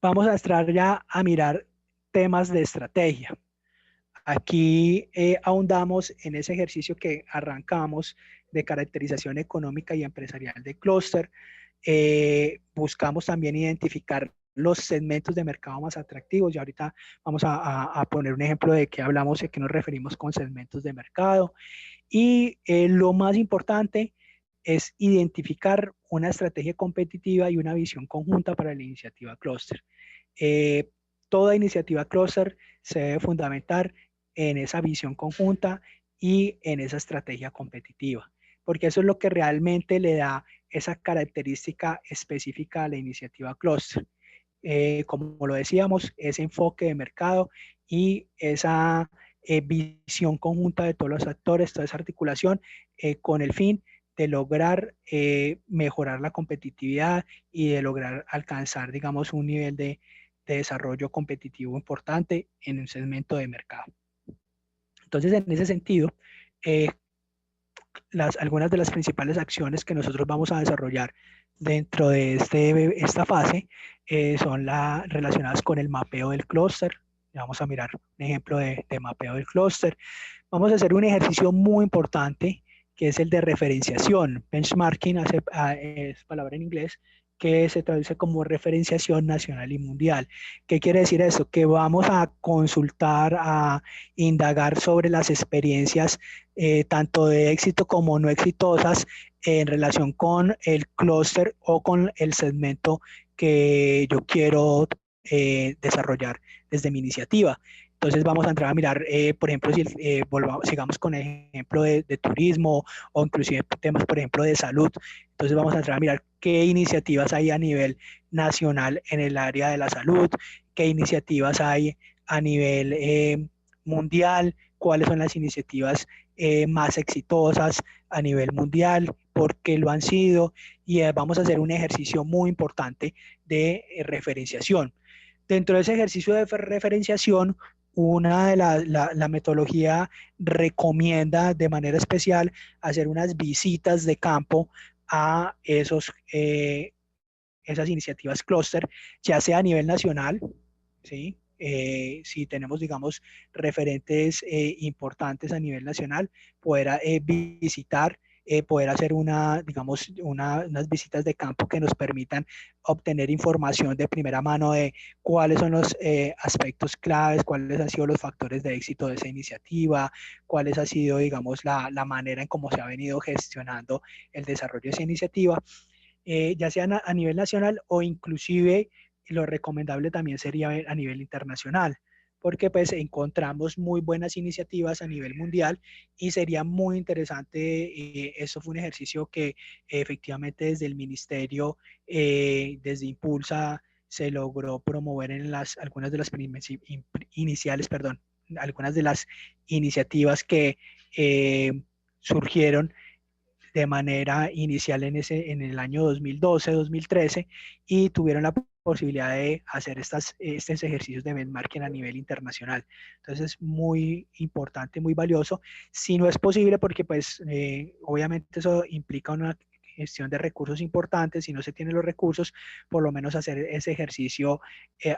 vamos a entrar ya a mirar temas de estrategia. Aquí ahondamos en ese ejercicio que arrancamos de caracterización económica y empresarial de clúster. Buscamos también identificar los segmentos de mercado más atractivos, y ahorita vamos a poner un ejemplo de qué hablamos, de qué nos referimos con segmentos de mercado. Y lo más importante es identificar una estrategia competitiva y una visión conjunta para la iniciativa Clúster. Toda iniciativa Clúster se debe fundamentar en esa visión conjunta y en esa estrategia competitiva, porque eso es lo que realmente le da esa característica específica a la iniciativa Clúster. Como lo decíamos, ese enfoque de mercado y esa visión conjunta de todos los actores, toda esa articulación con el fin de lograr mejorar la competitividad y de lograr alcanzar, digamos, un nivel de desarrollo competitivo importante en un segmento de mercado. Entonces, en ese sentido, algunas de las principales acciones que nosotros vamos a desarrollar dentro de esta fase son relacionadas con el mapeo del clúster. Vamos a mirar un ejemplo de mapeo del clúster. Vamos a hacer un ejercicio muy importante que es el de referenciación. Benchmarking es palabra en inglés, que se traduce como referenciación nacional y mundial. ¿Qué quiere decir eso? Que vamos a consultar, a indagar sobre las experiencias tanto de éxito como no exitosas en relación con el clúster o con el segmento que yo quiero desarrollar desde mi iniciativa. Entonces vamos a entrar a mirar, por ejemplo, si sigamos con el ejemplo de turismo o inclusive temas, por ejemplo, de salud. Entonces vamos a entrar a mirar qué iniciativas hay a nivel nacional en el área de la salud, qué iniciativas hay a nivel mundial, cuáles son las iniciativas más exitosas a nivel mundial, por qué lo han sido, y vamos a hacer un ejercicio muy importante de referenciación. Dentro de ese ejercicio de referenciación, una de la metodología recomienda de manera especial hacer unas visitas de campo a esas iniciativas clúster, ya sea a nivel nacional, ¿sí? Si tenemos, digamos, referentes importantes a nivel nacional, poder visitar, poder hacer digamos, unas visitas de campo que nos permitan obtener información de primera mano de cuáles son los aspectos claves, cuáles han sido los factores de éxito de esa iniciativa, cuáles ha sido, digamos, la manera en cómo se ha venido gestionando el desarrollo de esa iniciativa, ya sea a nivel nacional o inclusive lo recomendable también sería a nivel internacional, porque pues encontramos muy buenas iniciativas a nivel mundial y sería muy interesante, eso fue un ejercicio que efectivamente desde el ministerio, desde Impulsa, se logró promover en algunas de las iniciales, perdón, algunas de las iniciativas que surgieron de manera inicial en el año 2012-2013 y tuvieron la posibilidad de hacer estos ejercicios de benchmarking a nivel internacional. Entonces es muy importante, muy valioso. Si no es posible, porque pues obviamente eso implica una gestión de recursos importantes, si no se tienen los recursos, por lo menos hacer ese ejercicio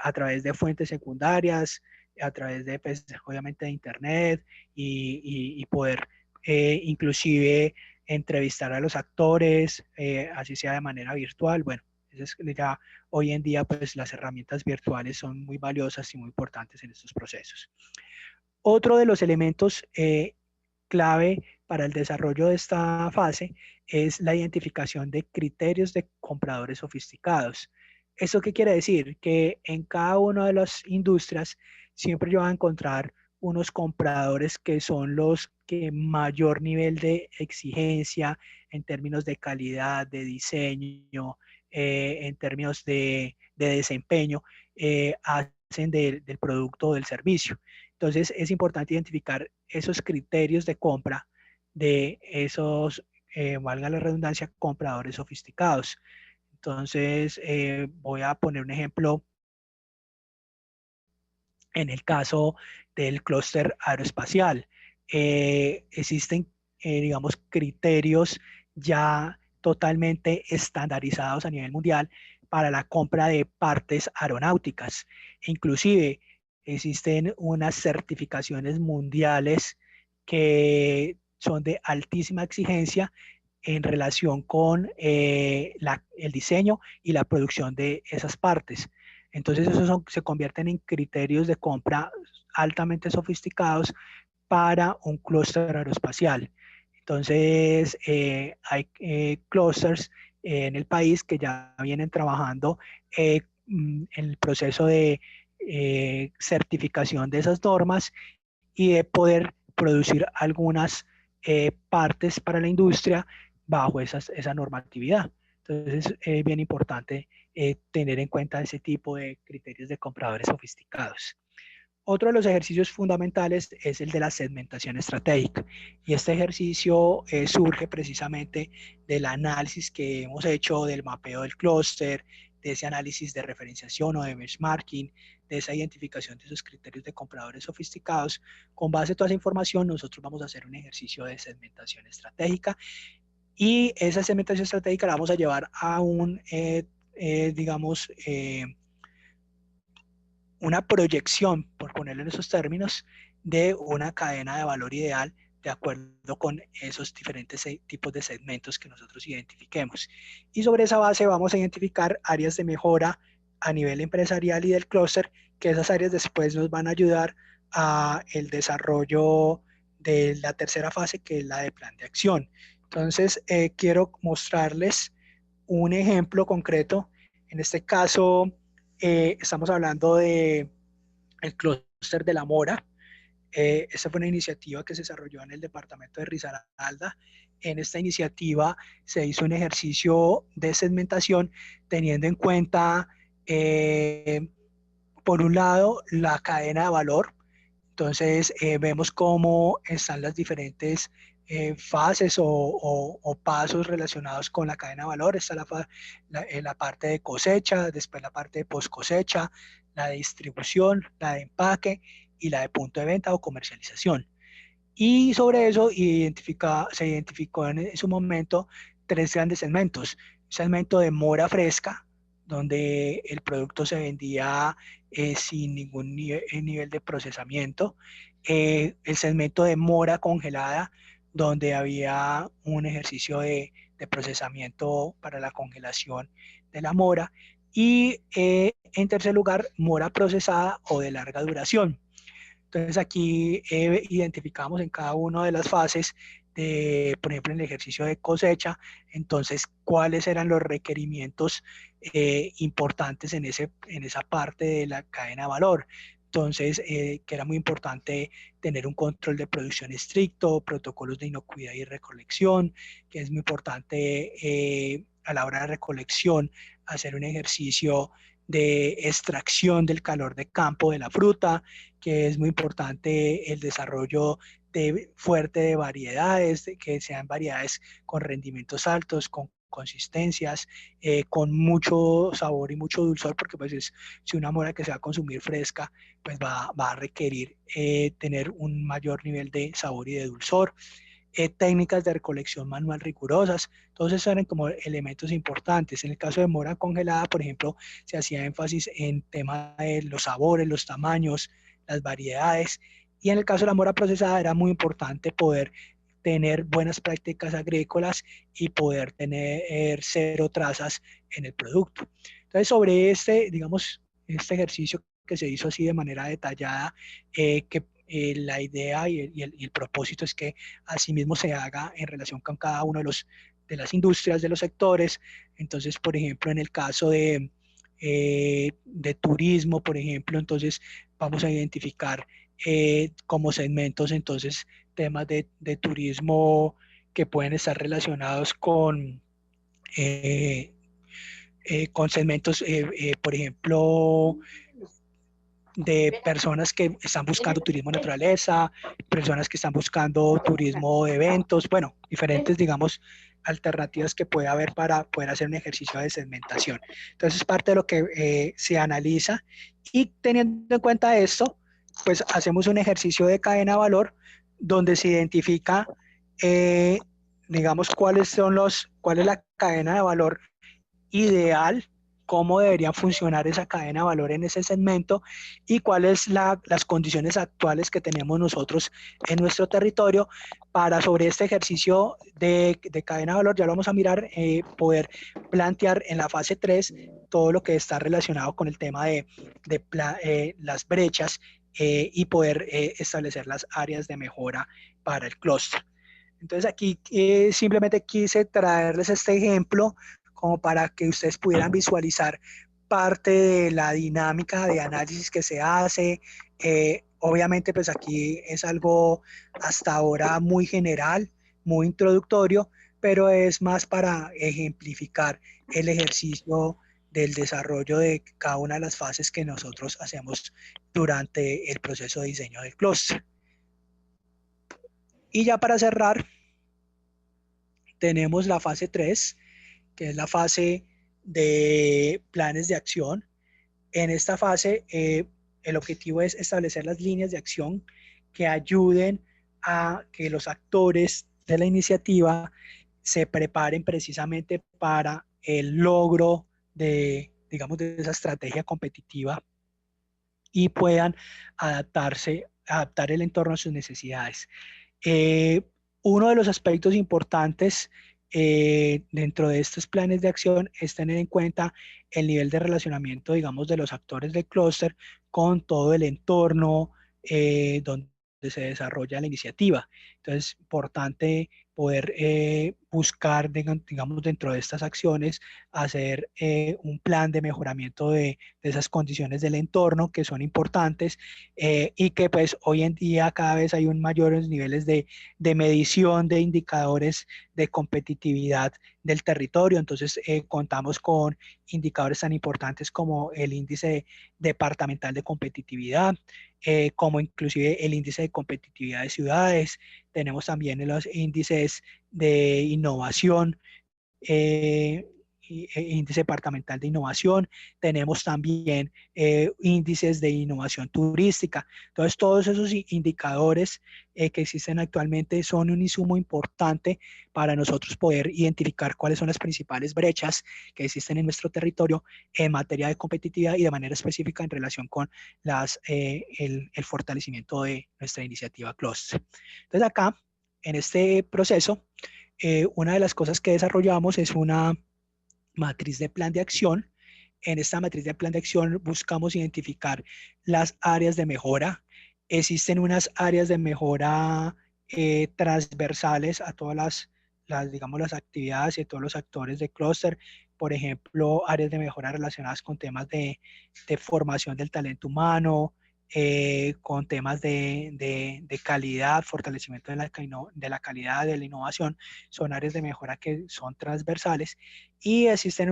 a través de fuentes secundarias, a través de, pues, obviamente, de internet y poder inclusive entrevistar a los actores, así sea de manera virtual. Bueno, ya hoy en día pues las herramientas virtuales son muy valiosas y muy importantes en estos procesos. Otro de los elementos clave para el desarrollo de esta fase es la identificación de criterios de compradores sofisticados. ¿Eso qué quiere decir? Que en cada una de las industrias siempre yo voy a encontrar unos compradores que son los que mayor nivel de exigencia en términos de calidad, de diseño, en términos de desempeño, hacen del producto o del servicio. Entonces es importante identificar esos criterios de compra de esos, valga la redundancia, compradores sofisticados. Entonces voy a poner un ejemplo en el caso del clúster aeroespacial. Existen, digamos, criterios ya totalmente estandarizados a nivel mundial para la compra de partes aeronáuticas. Inclusive existen unas certificaciones mundiales que son de altísima exigencia en relación con el diseño y la producción de esas partes. Entonces, esos se convierten en criterios de compra altamente sofisticados para un clúster aeroespacial. Entonces, hay clústeres en el país que ya vienen trabajando en el proceso de certificación de esas normas y de poder producir algunas partes para la industria bajo esa normatividad. Entonces, es bien importante tener en cuenta ese tipo de criterios de compradores sofisticados. Otro de los ejercicios fundamentales es el de la segmentación estratégica. Y este ejercicio surge precisamente del análisis que hemos hecho del mapeo del clúster, de ese análisis de referenciación o de benchmarking, de esa identificación de esos criterios de compradores sofisticados. Con base a toda esa información, nosotros vamos a hacer un ejercicio de segmentación estratégica y esa segmentación estratégica la vamos a llevar a digamos, una proyección, por ponerlo en esos términos, de una cadena de valor ideal de acuerdo con esos diferentes tipos de segmentos que nosotros identifiquemos. Y sobre esa base vamos a identificar áreas de mejora a nivel empresarial y del clúster, que esas áreas después nos van a ayudar a el desarrollo de la tercera fase, que es la de plan de acción. Entonces, quiero mostrarles un ejemplo concreto. En este caso, estamos hablando de el clúster clúster de la mora. Esta fue una iniciativa que se desarrolló en el departamento de Risaralda. En esta iniciativa se hizo un ejercicio de segmentación teniendo en cuenta, por un lado, la cadena de valor. Entonces, vemos cómo están las diferentes fases o pasos relacionados con la cadena de valor. Está la parte de cosecha, después la parte de post cosecha, la de distribución, la de empaque y la de punto de venta o comercialización. Y sobre eso se identificó en su momento 3 grandes segmentos. Un segmento de mora fresca, donde el producto se vendía sin ningún nivel de procesamiento. El segmento de mora congelada, donde había un ejercicio de procesamiento para la congelación de la mora. Y en tercer lugar, mora procesada o de larga duración. Entonces aquí identificamos en cada una de las fases, por ejemplo, en el ejercicio de cosecha, entonces cuáles eran los requerimientos importantes en esa parte de la cadena de valor. Entonces, que era muy importante tener un control de producción estricto, protocolos de inocuidad y recolección, que es muy importante a la hora de recolección hacer un ejercicio de extracción del calor de campo de la fruta, que es muy importante el desarrollo fuerte de variedades, que sean variedades con rendimientos altos, con consistencias, con mucho sabor y mucho dulzor, porque pues si una mora que se va a consumir fresca, pues va a requerir tener un mayor nivel de sabor y de dulzor. Técnicas de recolección manual rigurosas, todos esos eran como elementos importantes. En el caso de mora congelada, por ejemplo, se hacía énfasis en tema de los sabores, los tamaños, las variedades, y en el caso de la mora procesada era muy importante poder tener buenas prácticas agrícolas y poder tener 0 trazas en el producto. Entonces, sobre digamos, este ejercicio que se hizo así de manera detallada, que la idea y el propósito es que asimismo se haga en relación con cada uno de las industrias, de los sectores. Entonces, por ejemplo, en el caso de turismo, por ejemplo, entonces vamos a identificar como segmentos, entonces, temas de turismo que pueden estar relacionados con segmentos, por ejemplo, de personas que están buscando turismo de naturaleza, personas que están buscando turismo de eventos, bueno, diferentes, digamos, alternativas que puede haber para poder hacer un ejercicio de segmentación. Entonces, es parte de lo que se analiza, y teniendo en cuenta esto, pues hacemos un ejercicio de cadena de valor donde se identifica, digamos, cuál es la cadena de valor ideal, cómo debería funcionar esa cadena de valor en ese segmento y cuáles las condiciones actuales que tenemos nosotros en nuestro territorio para, sobre este ejercicio de cadena de valor, ya lo vamos a mirar, poder plantear en la fase 3 todo lo que está relacionado con el tema de las brechas y poder establecer las áreas de mejora para el clúster. Entonces aquí simplemente quise traerles este ejemplo como para que ustedes pudieran visualizar parte de la dinámica de análisis que se hace. Obviamente, pues aquí es algo hasta ahora muy general, muy introductorio, pero es más para ejemplificar el ejercicio del desarrollo de cada una de las fases que nosotros hacemos durante el proceso de diseño del clúster. Y ya para cerrar, tenemos la fase 3, que es la fase de planes de acción. En esta fase, el objetivo es establecer las líneas de acción que ayuden a que los actores de la iniciativa se preparen precisamente para el logro digamos, de esa estrategia competitiva y puedan adaptar el entorno a sus necesidades. Uno de los aspectos importantes dentro de estos planes de acción es tener en cuenta el nivel de relacionamiento, digamos, de los actores del clúster con todo el entorno donde se desarrolla la iniciativa. Entonces, es importante poder buscar, digamos, dentro de estas acciones, hacer un plan de mejoramiento de esas condiciones del entorno que son importantes y que pues hoy en día cada vez hay un mayores niveles de medición de indicadores de competitividad del territorio. Entonces contamos con indicadores tan importantes como el índice departamental de competitividad, como inclusive el índice de competitividad de ciudades. Tenemos también los índices de innovación, índice departamental de innovación, tenemos también índices de innovación turística. Entonces, todos esos indicadores que existen actualmente son un insumo importante para nosotros poder identificar cuáles son las principales brechas que existen en nuestro territorio en materia de competitividad y de manera específica en relación con el fortalecimiento de nuestra iniciativa Cluster. Entonces, acá, en este proceso, una de las cosas que desarrollamos es una matriz de plan de acción. En esta matriz de plan de acción buscamos identificar las áreas de mejora. Existen unas áreas de mejora transversales a todas digamos, las actividades y a todos los actores de clúster. Por ejemplo, áreas de mejora relacionadas con temas de formación del talento humano, con temas de calidad, fortalecimiento de la calidad, de la innovación. Son áreas de mejora que son transversales y existen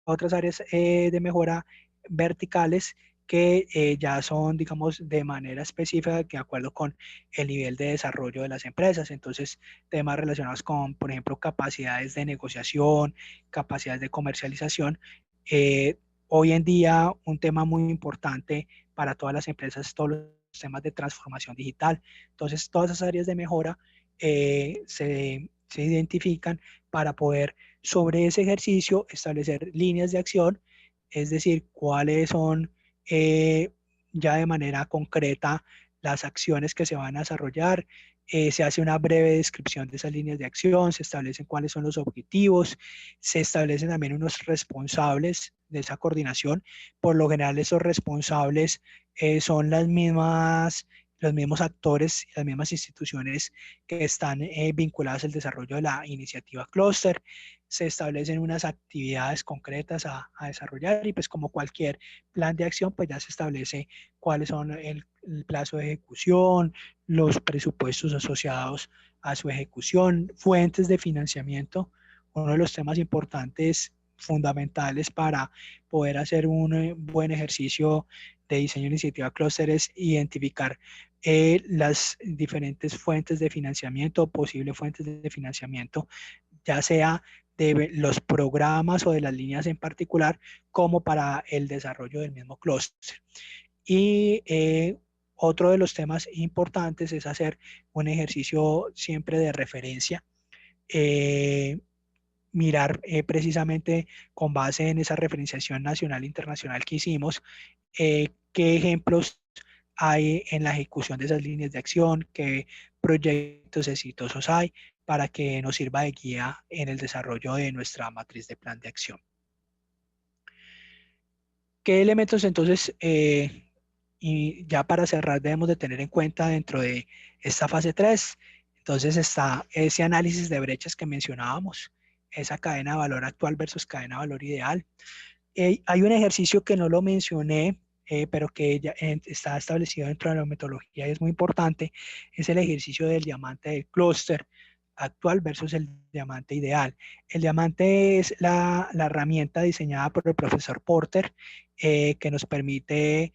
otras áreas de mejora verticales que ya son, digamos, de manera específica, de acuerdo con el nivel de desarrollo de las empresas. Entonces, temas relacionados con, por ejemplo, capacidades de negociación, capacidades de comercialización. Hoy en día, un tema muy importante para todas las empresas, todos los temas de transformación digital. Entonces, todas esas áreas de mejora se identifican para poder sobre ese ejercicio establecer líneas de acción, es decir, cuáles son ya de manera concreta las acciones que se van a desarrollar. Se hace una breve descripción de esas líneas de acción, se establecen cuáles son los objetivos, se establecen también unos responsables de esa coordinación. Por lo general, esos responsables son los mismos actores, las mismas instituciones que están vinculadas al desarrollo de la iniciativa Cluster. Se establecen unas actividades concretas a desarrollar y pues como cualquier plan de acción, pues ya se establece cuáles son el plazo de ejecución, los presupuestos asociados a su ejecución, fuentes de financiamiento. Uno de los temas importantes, fundamentales para poder hacer un buen ejercicio de diseño de iniciativa Cluster es identificar las diferentes fuentes de financiamiento, posibles fuentes de financiamiento, ya sea de los programas o de las líneas en particular, como para el desarrollo del mismo clúster. Y otro de los temas importantes es hacer un ejercicio siempre de referencia, mirar precisamente con base en esa referenciación nacional e internacional que hicimos, qué ejemplos hay en la ejecución de esas líneas de acción, qué proyectos exitosos hay, para que nos sirva de guía en el desarrollo de nuestra matriz de plan de acción. ¿Qué elementos entonces, y ya para cerrar, debemos de tener en cuenta dentro de esta fase 3? Entonces está ese análisis de brechas que mencionábamos, esa cadena de valor actual versus cadena de valor ideal. Hay un ejercicio que no lo mencioné, pero que ya está establecido dentro de la metodología y es muy importante, es el ejercicio del diamante del clúster actual versus el diamante ideal. El diamante es la herramienta diseñada por el profesor Porter que nos permite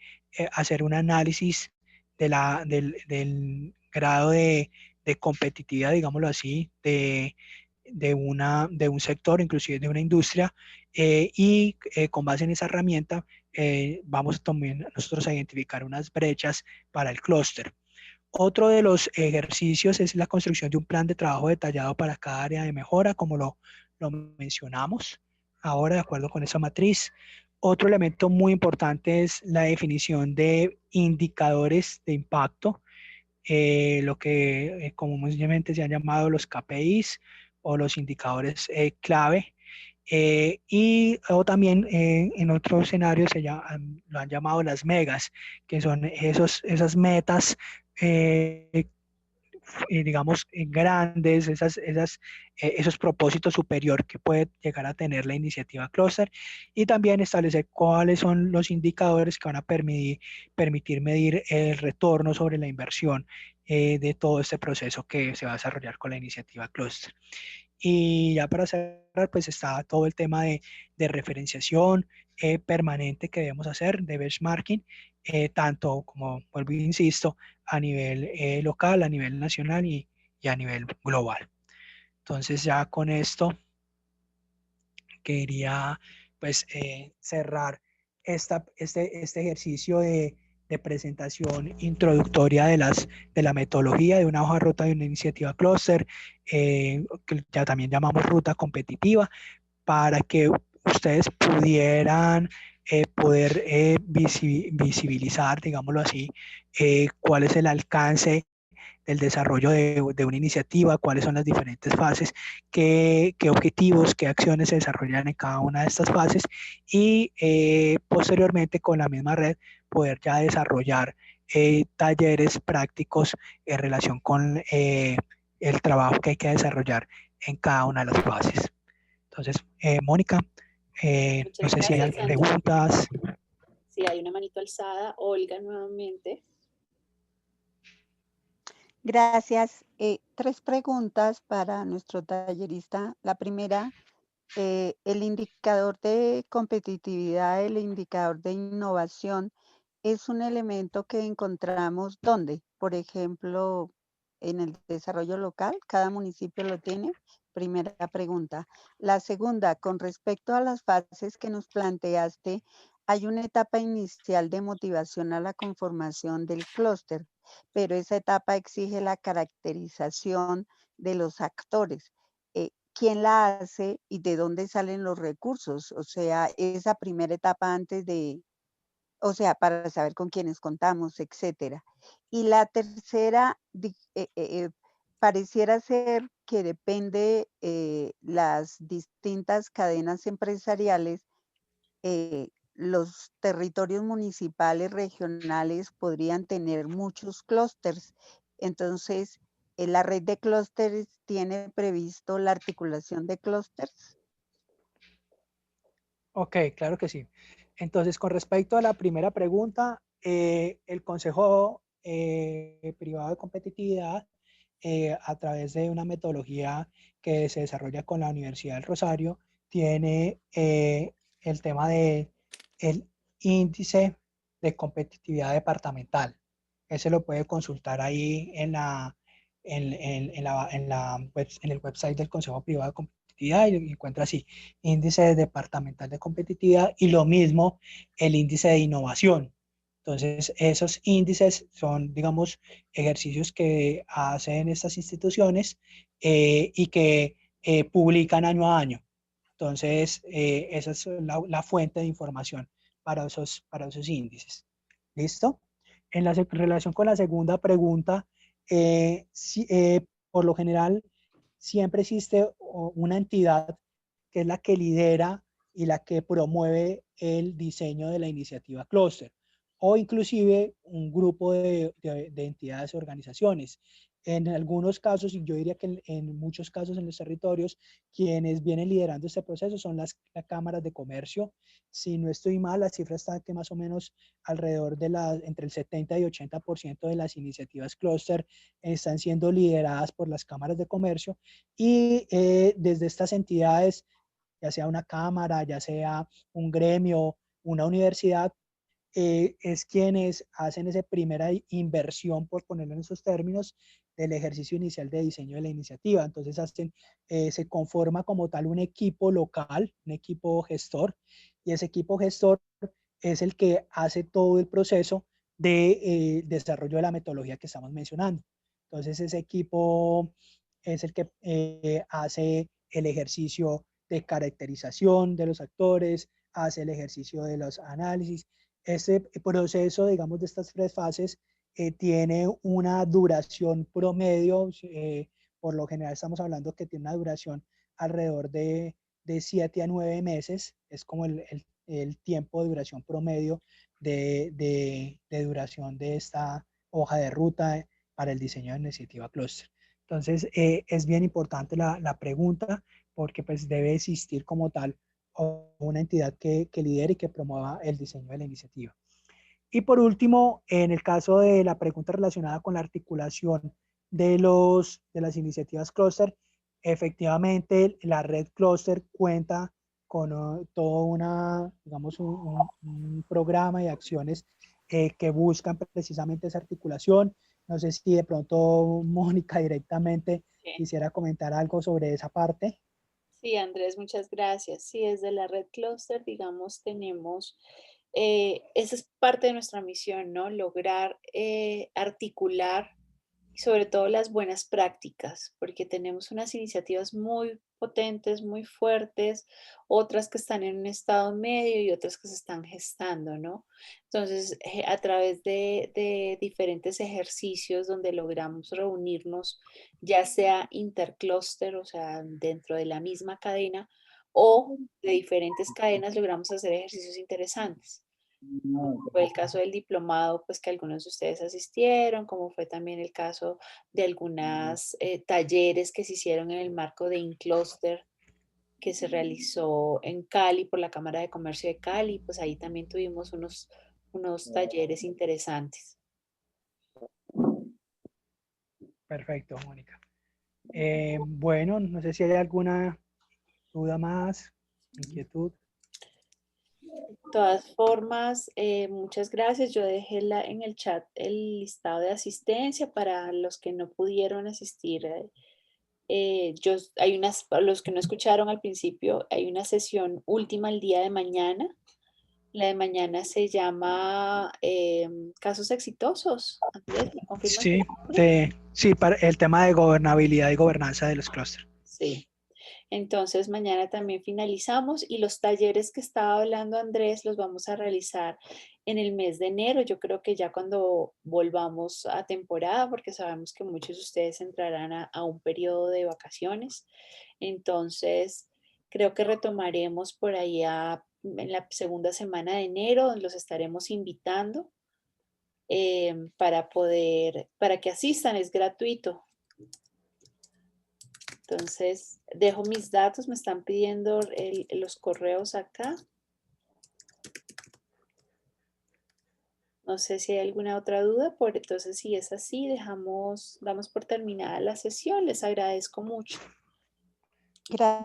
hacer un análisis del grado de competitividad, digámoslo así, de un sector, inclusive de una industria, y con base en esa herramienta vamos también nosotros a identificar unas brechas para el clúster. Otro de los ejercicios es la construcción de un plan de trabajo detallado para cada área de mejora, como lo mencionamos ahora de acuerdo con esa matriz. Otro elemento muy importante es la definición de indicadores de impacto, lo que comúnmente se han llamado los KPIs o los indicadores clave. O también en otro escenario lo han llamado las megas, que son esas metas digamos, grandes, esos propósitos superior que puede llegar a tener la iniciativa clúster, y también establecer cuáles son los indicadores que van a permitir medir el retorno sobre la inversión de todo este proceso que se va a desarrollar con la iniciativa clúster. Y ya para cerrar, pues está todo el tema de referenciación permanente que debemos hacer, de benchmarking, tanto como, vuelvo e insisto, a nivel local, a nivel nacional y a nivel global. Entonces ya con esto quería pues cerrar este ejercicio de presentación introductoria de la metodología de una hoja de ruta de una iniciativa clúster, que ya también llamamos ruta competitiva, para que ustedes pudieran poder visibilizar, digámoslo así, cuál es el alcance del desarrollo de una iniciativa, cuáles son las diferentes fases, qué objetivos, qué acciones se desarrollan en cada una de estas fases, y posteriormente con la misma red poder ya desarrollar talleres prácticos en relación con el trabajo que hay que desarrollar en cada una de las fases. Entonces, Mónica, Muchas no sé si hay gracias, Andrés. preguntas. Sí, hay una manito alzada. Olga, nuevamente. Gracias. 3 preguntas para nuestro tallerista. La primera, el indicador de competitividad, el indicador de innovación, ¿es un elemento que encontramos dónde? Por ejemplo, en el desarrollo local, ¿cada municipio lo tiene? Primera pregunta. La segunda, con respecto a las fases que nos planteaste, hay una etapa inicial de motivación a la conformación del clúster, pero esa etapa exige la caracterización de los actores. ¿Quién la hace y de dónde salen los recursos? O sea, esa primera etapa antes de, o sea, para saber con quiénes contamos, etcétera. Y la tercera, pareciera ser que depende las distintas cadenas empresariales, los territorios municipales, regionales podrían tener muchos clústeres. Entonces, ¿la red de clústeres tiene previsto la articulación de clústeres? Ok, claro que sí. Entonces, con respecto a la primera pregunta, el Consejo Privado de Competitividad, a través de una metodología que se desarrolla con la Universidad del Rosario, tiene el tema de el índice de competitividad departamental. Ese lo puede consultar ahí en el website del Consejo Privado de Competitividad, y encuentra así: índice departamental de competitividad, y lo mismo el índice de innovación. Entonces, esos índices son, digamos, ejercicios que hacen estas instituciones y que publican año a año. Entonces, esa es la fuente de información para esos índices. ¿Listo? En relación con la segunda pregunta, por lo general, siempre existe una entidad que es la que lidera y la que promueve el diseño de la iniciativa clúster, o inclusive un grupo de entidades y organizaciones. En algunos casos, y yo diría que en muchos casos en los territorios, quienes vienen liderando este proceso son las cámaras de comercio. Si no estoy mal, la cifra está que más o menos alrededor de entre el 70 y 80% de las iniciativas clúster están siendo lideradas por las cámaras de comercio, y desde estas entidades, ya sea una cámara, ya sea un gremio, una universidad, es quienes hacen esa primera inversión, por ponerlo en esos términos, del ejercicio inicial de diseño de la iniciativa. Entonces se conforma como tal un equipo local, un equipo gestor, y ese equipo gestor es el que hace todo el proceso de desarrollo de la metodología que estamos mencionando. Entonces ese equipo es el que hace el ejercicio de caracterización de los actores, hace el ejercicio de los análisis. Este proceso, digamos, de estas 3 fases tiene una duración promedio, por lo general estamos hablando que tiene una duración alrededor de 7 a 9 meses, es como el tiempo de duración promedio de duración de esta hoja de ruta para el diseño de iniciativa clúster. Entonces, es bien importante la pregunta, porque pues debe existir como tal una entidad que lidere y que promueva el diseño de la iniciativa. Y por último, en el caso de la pregunta relacionada con la articulación de las iniciativas clúster, efectivamente la red clúster cuenta con todo digamos, un programa de acciones que buscan precisamente esa articulación. No sé si de pronto Mónica directamente quisiera comentar algo sobre esa parte. Sí, Andrés, muchas gracias. Sí, desde la red clúster, digamos, tenemos, esa es parte de nuestra misión, ¿no? Lograr articular y sobre todo las buenas prácticas, porque tenemos unas iniciativas muy potentes, muy fuertes, otras que están en un estado medio y otras que se están gestando, ¿no? Entonces, a través de diferentes ejercicios donde logramos reunirnos, ya sea interclúster, o sea, dentro de la misma cadena, o de diferentes cadenas, logramos hacer ejercicios interesantes. Fue el caso del diplomado, pues que algunos de ustedes asistieron, como fue también el caso de algunas talleres que se hicieron en el marco de InCluster, que se realizó en Cali por la Cámara de Comercio de Cali, pues ahí también tuvimos unos talleres interesantes. Perfecto, Mónica. Bueno, no sé si hay alguna duda más, inquietud. De todas formas, muchas gracias. Yo dejé en el chat el listado de asistencia para los que no pudieron asistir. Para los que no escucharon al principio, hay una sesión última el día de mañana. La de mañana se llama Casos Exitosos. Andrés, ¿me confirmas Sí, el nombre? sí, para el tema de gobernabilidad y gobernanza de los clústeres. Sí. Entonces mañana también finalizamos y los talleres que estaba hablando Andrés los vamos a realizar en el mes de enero. Yo creo que ya cuando volvamos a temporada, porque sabemos que muchos de ustedes entrarán a un periodo de vacaciones. Entonces creo que retomaremos por ahí en la segunda semana de enero, donde los estaremos invitando para que asistan, es gratuito. Entonces, dejo mis datos, me están pidiendo los correos acá. No sé si hay alguna otra duda, entonces si es así, damos por terminada la sesión. Les agradezco mucho. Gracias.